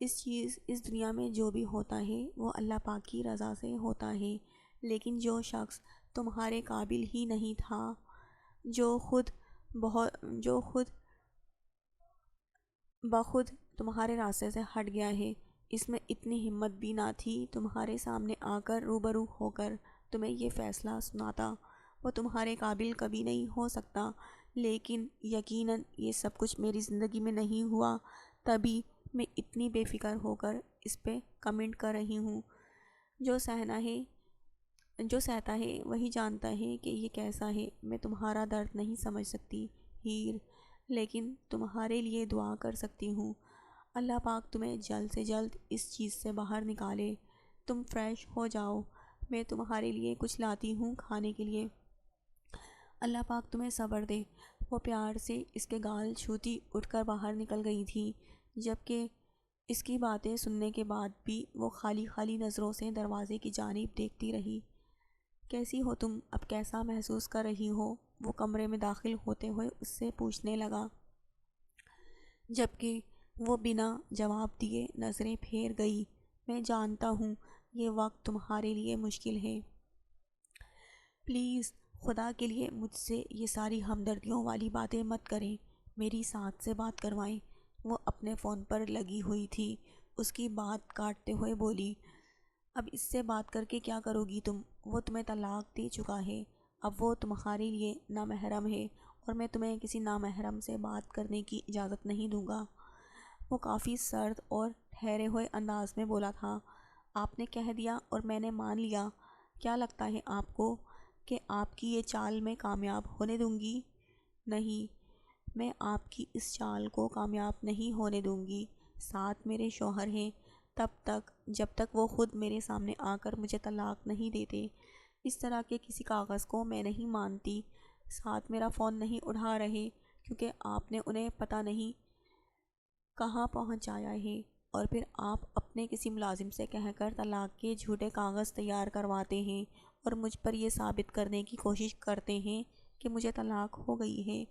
اس دنیا میں جو بھی ہوتا ہے وہ اللہ پاک کی رضا سے ہوتا ہے، لیکن جو شخص تمہارے قابل ہی نہیں تھا، جو خود بخود تمہارے راستے سے ہٹ گیا ہے، اس میں اتنی ہمت بھی نہ تھی تمہارے سامنے آ کر روبرو ہو کر تمہیں یہ فیصلہ سناتا، وہ تمہارے قابل کبھی نہیں ہو سکتا، لیکن یقیناً یہ سب کچھ میری زندگی میں نہیں ہوا، تبھی میں اتنی بے فکر ہو کر اس پہ کمنٹ کر رہی ہوں۔ جو سہتا ہے وہی جانتا ہے کہ یہ کیسا ہے۔ میں تمہارا درد نہیں سمجھ سکتی ہیر، لیکن تمہارے لیے دعا کر سکتی ہوں۔ اللہ پاک تمہیں جلد سے جلد اس چیز سے باہر نکالے۔ تم فریش ہو جاؤ، میں تمہارے لیے کچھ لاتی ہوں کھانے کے لیے۔ اللہ پاک تمہیں صبر دے۔ وہ پیار سے اس کے گال چھوتی اٹھ کر باہر نکل گئی تھی، جبکہ اس کی باتیں سننے کے بعد بھی وہ خالی خالی نظروں سے دروازے کی جانب دیکھتی رہی۔ کیسی ہو تم؟ اب کیسا محسوس کر رہی ہو؟ وہ کمرے میں داخل ہوتے ہوئے اس سے پوچھنے لگا، جبکہ وہ بنا جواب دیے نظریں پھیر گئی۔ میں جانتا ہوں یہ وقت تمہارے لیے مشکل ہے۔ پلیز خدا کے لیے مجھ سے یہ ساری ہمدردیوں والی باتیں مت کریں، میری ساتھ سے بات کروائیں۔ وہ اپنے فون پر لگی ہوئی تھی، اس کی بات کاٹتے ہوئے بولی، اب اس سے بات کر کے کیا کرو گی تم؟ وہ تمہیں طلاق دے چکا ہے، اب وہ تمہارے لیے نامحرم ہے اور میں تمہیں کسی نامحرم سے بات کرنے کی اجازت نہیں دوں گا۔ وہ کافی سرد اور ٹھہرے ہوئے انداز میں بولا تھا۔ آپ نے کہہ دیا اور میں نے مان لیا۔ کیا لگتا ہے آپ کو کہ آپ کی یہ چال میں کامیاب ہونے دوں گی؟ نہیں، میں آپ کی اس چال کو کامیاب نہیں ہونے دوں گی۔ ساتھ میرے شوہر ہیں، جب تک وہ خود میرے سامنے آ کر مجھے طلاق نہیں دیتے، اس طرح کے کسی کاغذ کو میں نہیں مانتی۔ ساتھ میرا فون نہیں اٹھا رہے کیونکہ آپ نے انہیں پتہ نہیں کہاں پہنچایا ہے، اور پھر آپ اپنے کسی ملازم سے کہہ کر طلاق کے جھوٹے کاغذ تیار کرواتے ہیں اور مجھ پر یہ ثابت کرنے کی کوشش کرتے ہیں کہ مجھے طلاق ہو گئی ہے۔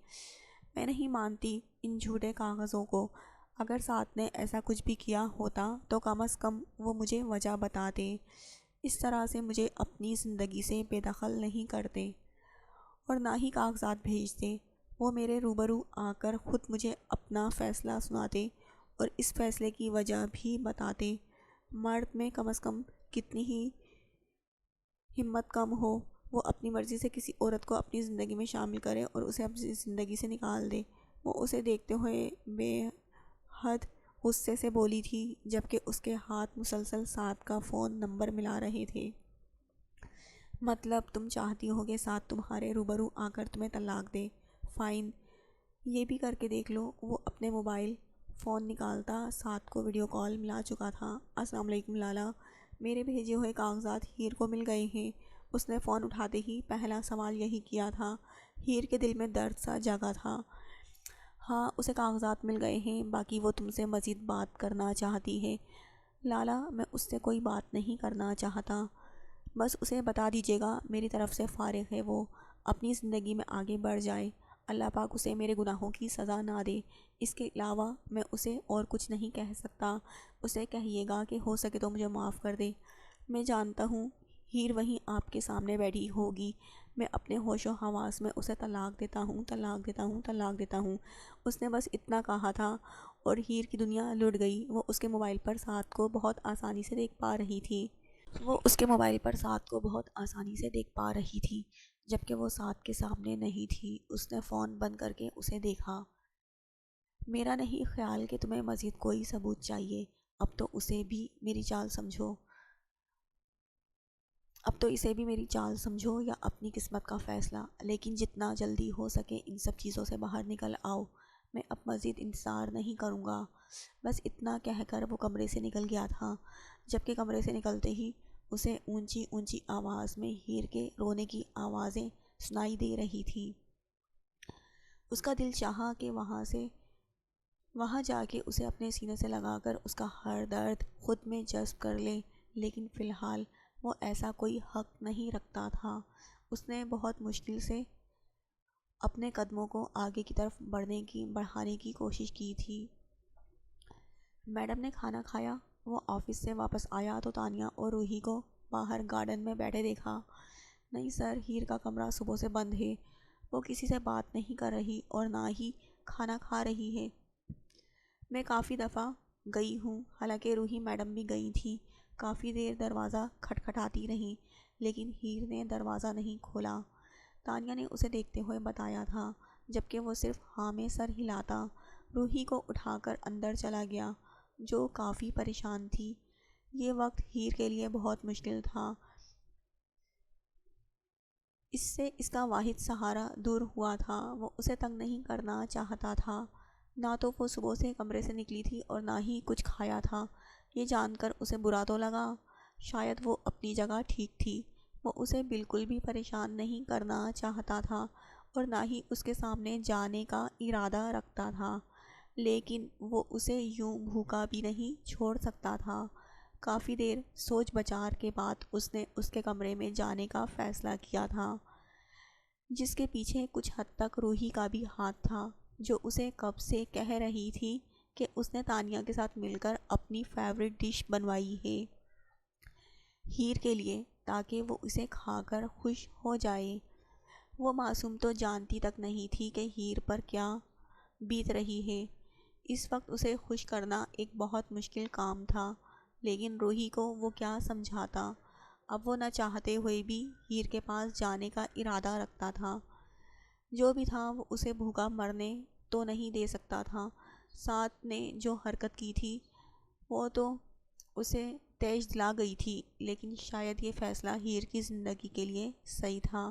میں نہیں مانتی ان جھوٹے کاغذوں کو۔ اگر ساتھ نے ایسا کچھ بھی کیا ہوتا تو کم از کم وہ مجھے وجہ بتاتے۔ اس طرح سے مجھے اپنی زندگی سے بے دخل نہیں کرتے اور نہ ہی کاغذات بھیجتے۔ وہ میرے روبرو آ کر خود مجھے اپنا فیصلہ سناتے اور اس فیصلے کی وجہ بھی بتاتے۔ مرد میں کم از کم کتنی ہی ہمت کم ہو، وہ اپنی مرضی سے کسی عورت کو اپنی زندگی میں شامل کرے اور اسے اپنی زندگی سے نکال دے۔ وہ اسے دیکھتے ہوئے بے حد غصے سے بولی تھی، جبکہ اس کے ہاتھ مسلسل ساتھ کا فون نمبر ملا رہے تھے۔ مطلب تم چاہتی ہو کہ ساتھ تمہارے روبرو آ کر تمہیں طلاق دے؟ فائن، یہ بھی کر کے دیکھ لو۔ وہ اپنے موبائل فون نکالتا ساتھ کو ویڈیو کال ملا چکا تھا۔ السلام علیکم لالا، میرے بھیجے ہوئے کاغذات ہیر کو مل گئے ہیں۔ اس نے فون اٹھاتے ہی پہلا سوال یہی کیا تھا۔ ہیر کے دل میں درد سا جگا تھا۔ ہاں، اسے کاغذات مل گئے ہیں، باقی وہ تم سے مزید بات کرنا چاہتی ہے۔ لالا، میں اس سے کوئی بات نہیں کرنا چاہتا، بس اسے بتا دیجیے گا میری طرف سے فارغ ہے، وہ اپنی زندگی میں آگے بڑھ جائے۔ اللہ پاک اسے میرے گناہوں کی سزا نہ دے۔ اس کے علاوہ میں اسے اور کچھ نہیں کہہ سکتا۔ اسے کہیے گا کہ ہو سکے تو مجھے معاف کر دے۔ میں جانتا ہوں ہیر وہیں آپ کے سامنے بیٹھی ہوگی۔ میں اپنے ہوش و حواس میں اسے طلاق دیتا ہوں، طلاق دیتا ہوں، طلاق دیتا ہوں۔ اس نے بس اتنا کہا تھا اور ہیر کی دنیا لٹ گئی۔ وہ اس کے موبائل پر ساتھ کو بہت آسانی سے دیکھ پا رہی تھی۔ جبکہ وہ ساتھ کے سامنے نہیں تھی۔ اس نے فون بند کر کے اسے دیکھا۔ میرا نہیں خیال کہ تمہیں مزید کوئی ثبوت چاہیے۔ اب تو اسے بھی میری چال سمجھو یا اپنی قسمت کا فیصلہ، لیکن جتنا جلدی ہو سکے ان سب چیزوں سے باہر نکل آؤ۔ میں اب مزید انتظار نہیں کروں گا۔ بس اتنا کہہ کر وہ کمرے سے نکل گیا تھا، جبکہ کمرے سے نکلتے ہی اسے اونچی اونچی آواز میں ہیر کے رونے کی آوازیں سنائی دے رہی تھی۔ اس کا دل چاہا کہ وہاں جا کے اسے اپنے سینے سے لگا کر اس کا ہر درد خود میں جذب کر لے، لیکن فی الحال وہ ایسا کوئی حق نہیں رکھتا تھا۔ اس نے بہت مشکل سے اپنے قدموں کو آگے کی طرف بڑھانے کی کوشش کی تھی۔ میڈم نے کھانا کھایا؟ وہ آفس سے واپس آیا تو تانیہ اور روحی کو باہر گارڈن میں بیٹھے دیکھا۔ نہیں سر، ہیر کا کمرہ صبح سے بند ہے، وہ کسی سے بات نہیں کر رہی اور نہ ہی کھانا کھا رہی ہے۔ میں کافی دفعہ گئی ہوں، حالانکہ روحی میڈم بھی گئی تھیں۔ کافی دیر دروازہ کھٹکھٹاتی رہیں، لیکن ہیر نے دروازہ نہیں کھولا۔ تانیہ نے اسے دیکھتے ہوئے بتایا تھا۔ جبکہ وہ صرف ہاں میں سر ہلاتا۔ روحی کو اٹھا کر اندر چلا گیا، جو کافی پریشان تھی۔ یہ وقت ہیر کے لیے بہت مشکل تھا۔ اس سے اس کا واحد سہارا دور ہوا تھا۔ وہ اسے تنگ نہیں کرنا چاہتا تھا۔ نہ تو وہ صبح سے کمرے سے نکلی تھی اور نہ ہی کچھ کھایا تھا۔ یہ جان کر اسے برا تو لگا، شاید وہ اپنی جگہ ٹھیک تھی۔ وہ اسے بالکل بھی پریشان نہیں کرنا چاہتا تھا اور نہ ہی اس کے سامنے جانے کا ارادہ رکھتا تھا، لیکن وہ اسے یوں بھوکا بھی نہیں چھوڑ سکتا تھا۔ کافی دیر سوچ بچار کے بعد اس نے اس کے کمرے میں جانے کا فیصلہ کیا تھا، جس کے پیچھے کچھ حد تک روحی کا بھی ہاتھ تھا، جو اسے کب سے کہہ رہی تھی کہ اس نے تانیہ کے ساتھ مل کر اپنی فیورٹ ڈش بنوائی ہے ہیر کے لیے، تاکہ وہ اسے کھا کر خوش ہو جائے۔ وہ معصوم تو جانتی تک نہیں تھی کہ ہیر پر کیا بیت رہی ہے۔ اس وقت اسے خوش کرنا ایک بہت مشکل کام تھا، لیکن روحی کو وہ کیا سمجھاتا۔ اب وہ نہ چاہتے ہوئے بھی ہیر کے پاس جانے کا ارادہ رکھتا تھا۔ جو بھی تھا وہ اسے بھوکا مرنے تو نہیں دے سکتا تھا۔ ساتھ نے جو حرکت کی تھی وہ تو اسے تیش دلا گئی تھی، لیکن شاید یہ فیصلہ ہیر کی زندگی کے لیے صحیح تھا۔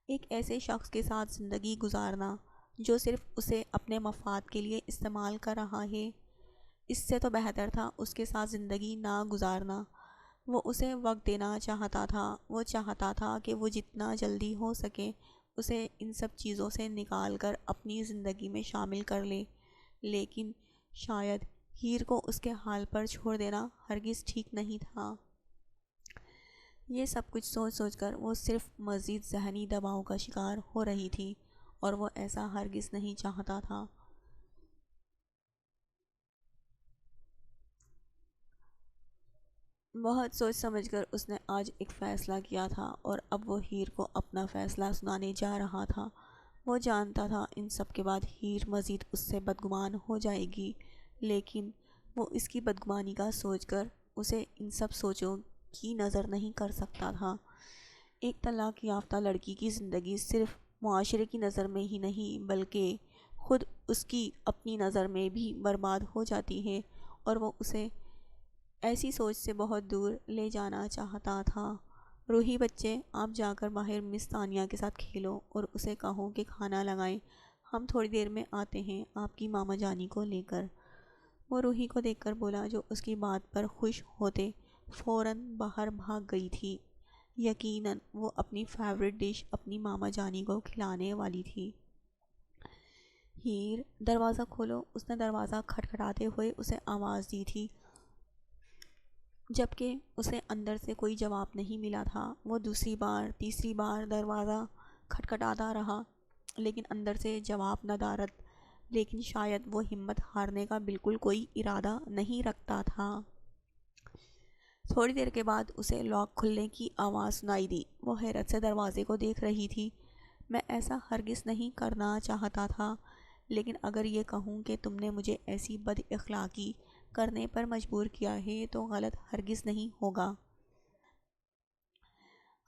ایک ایسے شخص کے ساتھ زندگی گزارنا جو صرف اسے اپنے مفاد کے لیے استعمال کر رہا ہے، اس سے تو بہتر تھا اس کے ساتھ زندگی نہ گزارنا۔ وہ اسے وقت دینا چاہتا تھا۔ وہ چاہتا تھا کہ وہ جتنا جلدی ہو سکے اسے ان سب چیزوں سے نکال کر اپنی زندگی میں شامل کر لے، لیکن شاید ہیر کو اس کے حال پر چھوڑ دینا ہرگز ٹھیک نہیں تھا۔ یہ سب کچھ سوچ سوچ کر وہ صرف مزید ذہنی دباؤ کا شکار ہو رہی تھی، اور وہ ایسا ہرگز نہیں چاہتا تھا۔ بہت سوچ سمجھ کر اس نے آج ایک فیصلہ کیا تھا، اور اب وہ ہیر کو اپنا فیصلہ سنانے جا رہا تھا۔ وہ جانتا تھا ان سب کے بعد ہیر مزید اس سے بدگمان ہو جائے گی، لیکن وہ اس کی بدگمانی کا سوچ کر اسے ان سب سوچوں کی نظر نہیں کر سکتا تھا۔ ایک طلاق یافتہ لڑکی کی زندگی صرف معاشرے کی نظر میں ہی نہیں بلکہ خود اس کی اپنی نظر میں بھی برباد ہو جاتی ہے، اور وہ اسے ایسی سوچ سے بہت دور لے جانا چاہتا تھا۔ روحی بچے، آپ جا کر باہر مس تانیہ کے ساتھ کھیلو اور اسے کہو کہ کھانا لگائیں، ہم تھوڑی دیر میں آتے ہیں آپ کی ماما جانی کو لے کر۔ وہ روحی کو دیکھ کر بولا، جو اس کی بات پر خوش ہوتے فوراً باہر بھاگ گئی تھی۔ یقیناً وہ اپنی فیورٹ ڈش اپنی ماما جانی کو کھلانے والی تھی۔ ہیر، دروازہ کھولو، اس نے دروازہ کھٹکھٹاتے ہوئے اسے آواز دی تھی، جبکہ اسے اندر سے کوئی جواب نہیں ملا تھا۔ وہ دوسری بار تیسری بار دروازہ کھٹکھٹاتا رہا، لیکن اندر سے جواب نہ دارد، لیکن شاید وہ ہمت ہارنے کا بالکل کوئی ارادہ نہیں رکھتا تھا۔ تھوڑی دیر کے بعد اسے لاک کھلنے کی آواز سنائی دی۔ وہ حیرت سے دروازے کو دیکھ رہی تھی۔ میں ایسا ہرگز نہیں کرنا چاہتا تھا، لیکن اگر یہ کہوں کہ تم نے مجھے ایسی بد اخلاقی کرنے پر مجبور کیا ہے تو غلط ہرگز نہیں ہوگا۔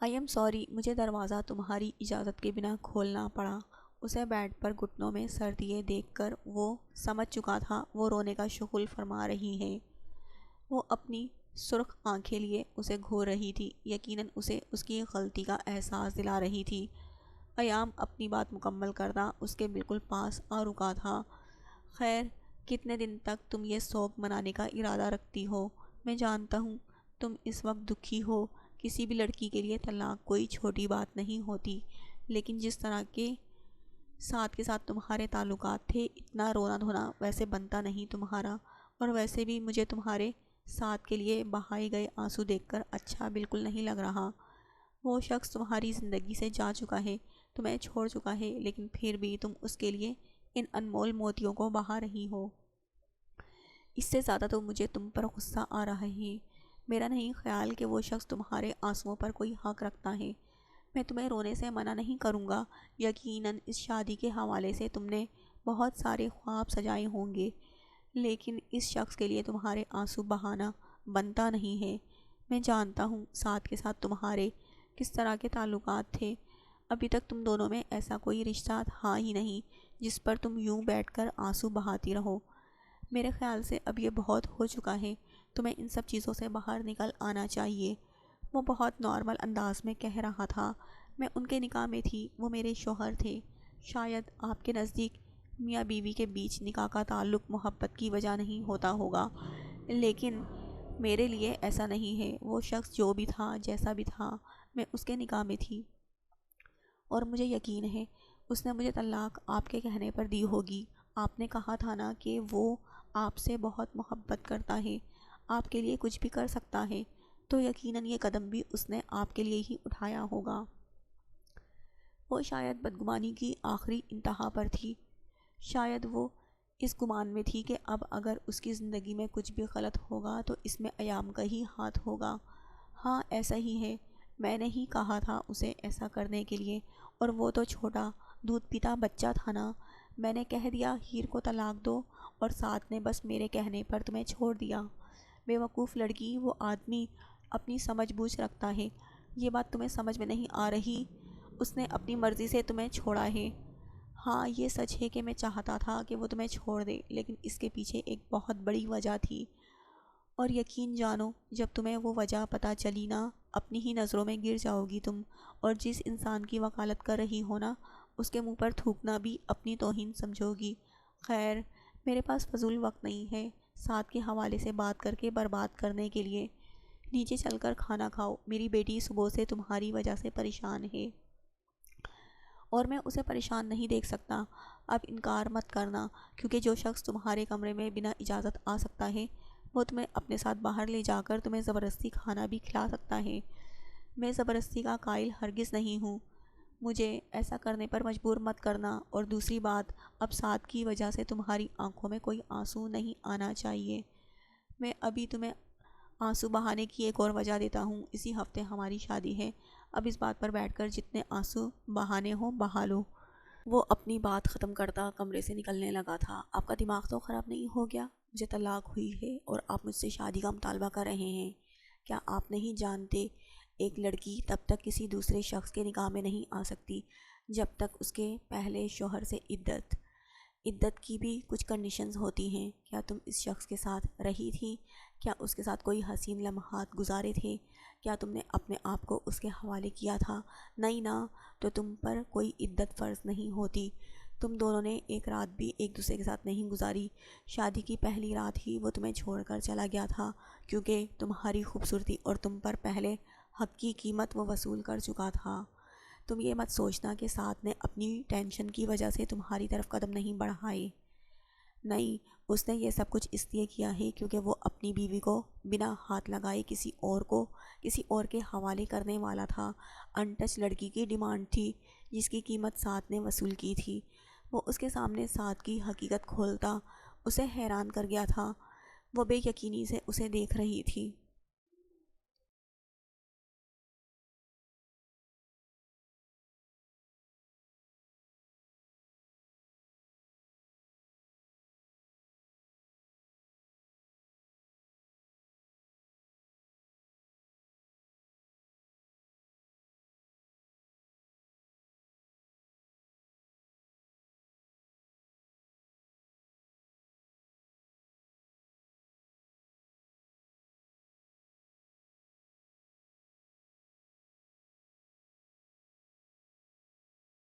آئی ایم سوری، مجھے دروازہ تمہاری اجازت کے بنا کھولنا پڑا۔ اسے بیڈ پر گھٹنوں میں سر دیے دیکھ کر وہ سمجھ چکا تھا وہ رونے کا شغل فرما رہی ہے۔ وہ اپنی سرخ آنکھیں لیے اسے گھور رہی تھی، یقیناً اسے اس کی غلطی کا احساس دلا رہی تھی۔ ایام اپنی بات مکمل کرنا اس کے بالکل پاس آ رکا تھا۔ خیر، کتنے دن تک تم یہ سوگ منانے کا ارادہ رکھتی ہو؟ میں جانتا ہوں تم اس وقت دکھی ہو۔ کسی بھی لڑکی کے لیے طلاق کوئی چھوٹی بات نہیں ہوتی، لیکن جس طرح کے ساتھ تمہارے تعلقات تھے، اتنا رونا دھونا ویسے بنتا نہیں تمہارا، اور ویسے بھی مجھے تمہارے ساتھ کے لیے بہائے گئے آنسو دیکھ کر اچھا بالکل نہیں لگ رہا۔ وہ شخص تمہاری زندگی سے جا چکا ہے، تمہیں چھوڑ چکا ہے، لیکن پھر بھی تم اس کے لیے ان انمول موتیوں کو بہا رہی ہو۔ اس سے زیادہ تو مجھے تم پر غصہ آ رہا ہے۔ میرا نہیں خیال کہ وہ شخص تمہارے آنسوؤں پر کوئی حق رکھتا ہے۔ میں تمہیں رونے سے منع نہیں کروں گا۔ یقیناً اس شادی کے حوالے سے تم نے بہت سارے خواب سجائے ہوں گے، لیکن اس شخص کے لیے تمہارے آنسو بہانا بنتا نہیں ہے۔ میں جانتا ہوں ساتھ کے ساتھ تمہارے کس طرح کے تعلقات تھے۔ ابھی تک تم دونوں میں ایسا کوئی رشتہ تھا ہی نہیں جس پر تم یوں بیٹھ کر آنسو بہاتی رہو۔ میرے خیال سے اب یہ بہت ہو چکا ہے، تمہیں ان سب چیزوں سے باہر نکل آنا چاہیے۔ وہ بہت نارمل انداز میں کہہ رہا تھا۔ میں ان کے نکاح میں تھی، وہ میرے شوہر تھے۔ شاید آپ کے نزدیک میاں بیوی کے بیچ نکاح کا تعلق محبت کی وجہ نہیں ہوتا ہوگا، لیکن میرے لیے ایسا نہیں ہے۔ وہ شخص جو بھی تھا، جیسا بھی تھا، میں اس کے نکاح میں تھی، اور مجھے یقین ہے اس نے مجھے طلاق آپ کے کہنے پر دی ہوگی۔ آپ نے کہا تھا نا کہ وہ آپ سے بہت محبت کرتا ہے، آپ کے لیے کچھ بھی کر سکتا ہے، تو یقیناً یہ قدم بھی اس نے آپ کے لیے ہی اٹھایا ہوگا۔ وہ شاید بدگمانی کی آخری انتہا پر تھی۔ شاید وہ اس گمان میں تھی کہ اب اگر اس کی زندگی میں کچھ بھی غلط ہوگا تو اس میں ایام کا ہی ہاتھ ہوگا۔ ہاں ایسا ہی ہے، میں نے ہی کہا تھا اسے ایسا کرنے کے لیے، اور وہ تو چھوٹا دودھ پیتا بچہ تھا نا۔ میں نے کہہ دیا ہیر کو طلاق دو، اور ساتھ نے بس میرے کہنے پر تمہیں چھوڑ دیا۔ بے وقوف لڑکی، وہ آدمی اپنی سمجھ بوجھ رکھتا ہے، یہ بات تمہیں سمجھ میں نہیں آ رہی؟ اس نے اپنی مرضی سے تمہیں چھوڑا ہے۔ ہاں یہ سچ ہے کہ میں چاہتا تھا کہ وہ تمہیں چھوڑ دے، لیکن اس کے پیچھے ایک بہت بڑی وجہ تھی، اور یقین جانو جب تمہیں وہ وجہ پتہ چلی نا، اپنی ہی نظروں میں گر جاؤ گی تم، اور جس انسان کی وکالت کر رہی ہو نا، اس کے منہ پر تھوکنا بھی اپنی توہین سمجھو گی۔ خیر، میرے پاس فضول وقت نہیں ہے ساتھ کے حوالے سے بات کر کے برباد کرنے کے لیے۔ نیچے چل کر کھانا کھاؤ، میری بیٹی صبح سے تمہاری وجہ سے پریشان ہے، اور میں اسے پریشان نہیں دیکھ سکتا۔ اب انکار مت کرنا، کیونکہ جو شخص تمہارے کمرے میں بنا اجازت آ سکتا ہے، وہ تمہیں اپنے ساتھ باہر لے جا کر تمہیں زبردستی کھانا بھی کھلا سکتا ہے۔ میں زبردستی کا قائل ہرگز نہیں ہوں، مجھے ایسا کرنے پر مجبور مت کرنا، اور دوسری بات، اب ساتھ کی وجہ سے تمہاری آنکھوں میں کوئی آنسو نہیں آنا چاہیے۔ میں ابھی تمہیں آنسو بہانے کی ایک اور وجہ دیتا ہوں، اسی ہفتے ہماری شادی ہے، اب اس بات پر بیٹھ کر جتنے آنسو بہانے ہوں بہا لو۔ وہ اپنی بات ختم کرتا کمرے سے نکلنے لگا تھا۔ آپ کا دماغ تو خراب نہیں ہو گیا؟ مجھے طلاق ہوئی ہے اور آپ مجھ سے شادی کا مطالبہ کر رہے ہیں۔ کیا آپ نہیں جانتے ایک لڑکی تب تک کسی دوسرے شخص کے نکاح میں نہیں آ سکتی جب تک اس کے پہلے شوہر سے عدت کی بھی کچھ کنڈیشنز ہوتی ہیں۔ کیا تم اس شخص کے ساتھ رہی تھی؟ کیا اس کے ساتھ کوئی حسین لمحات گزارے تھے؟ کیا تم نے اپنے آپ کو اس کے حوالے کیا تھا؟ نہیں نا، تو تم پر کوئی عدت فرض نہیں ہوتی۔ تم دونوں نے ایک رات بھی ایک دوسرے کے ساتھ نہیں گزاری۔ شادی کی پہلی رات ہی وہ تمہیں چھوڑ کر چلا گیا تھا، کیونکہ تمہاری خوبصورتی اور تم پر پہلے حق کی قیمت وہ وصول کر چکا تھا۔ تم یہ مت سوچنا کہ ساتھ نے اپنی ٹینشن کی وجہ سے تمہاری طرف قدم نہیں بڑھائے۔ نہیں، اس نے یہ سب کچھ اس لیے کیا ہے کیونکہ وہ اپنی بیوی کو بنا ہاتھ لگائے کسی اور کے حوالے کرنے والا تھا۔ ان ٹچ لڑکی کی ڈیمانڈ تھی جس کی قیمت ساتھ نے وصول کی تھی۔ وہ اس کے سامنے ساتھ کی حقیقت کھولتا اسے حیران کر گیا تھا۔ وہ بے یقینی سے اسے دیکھ رہی تھی۔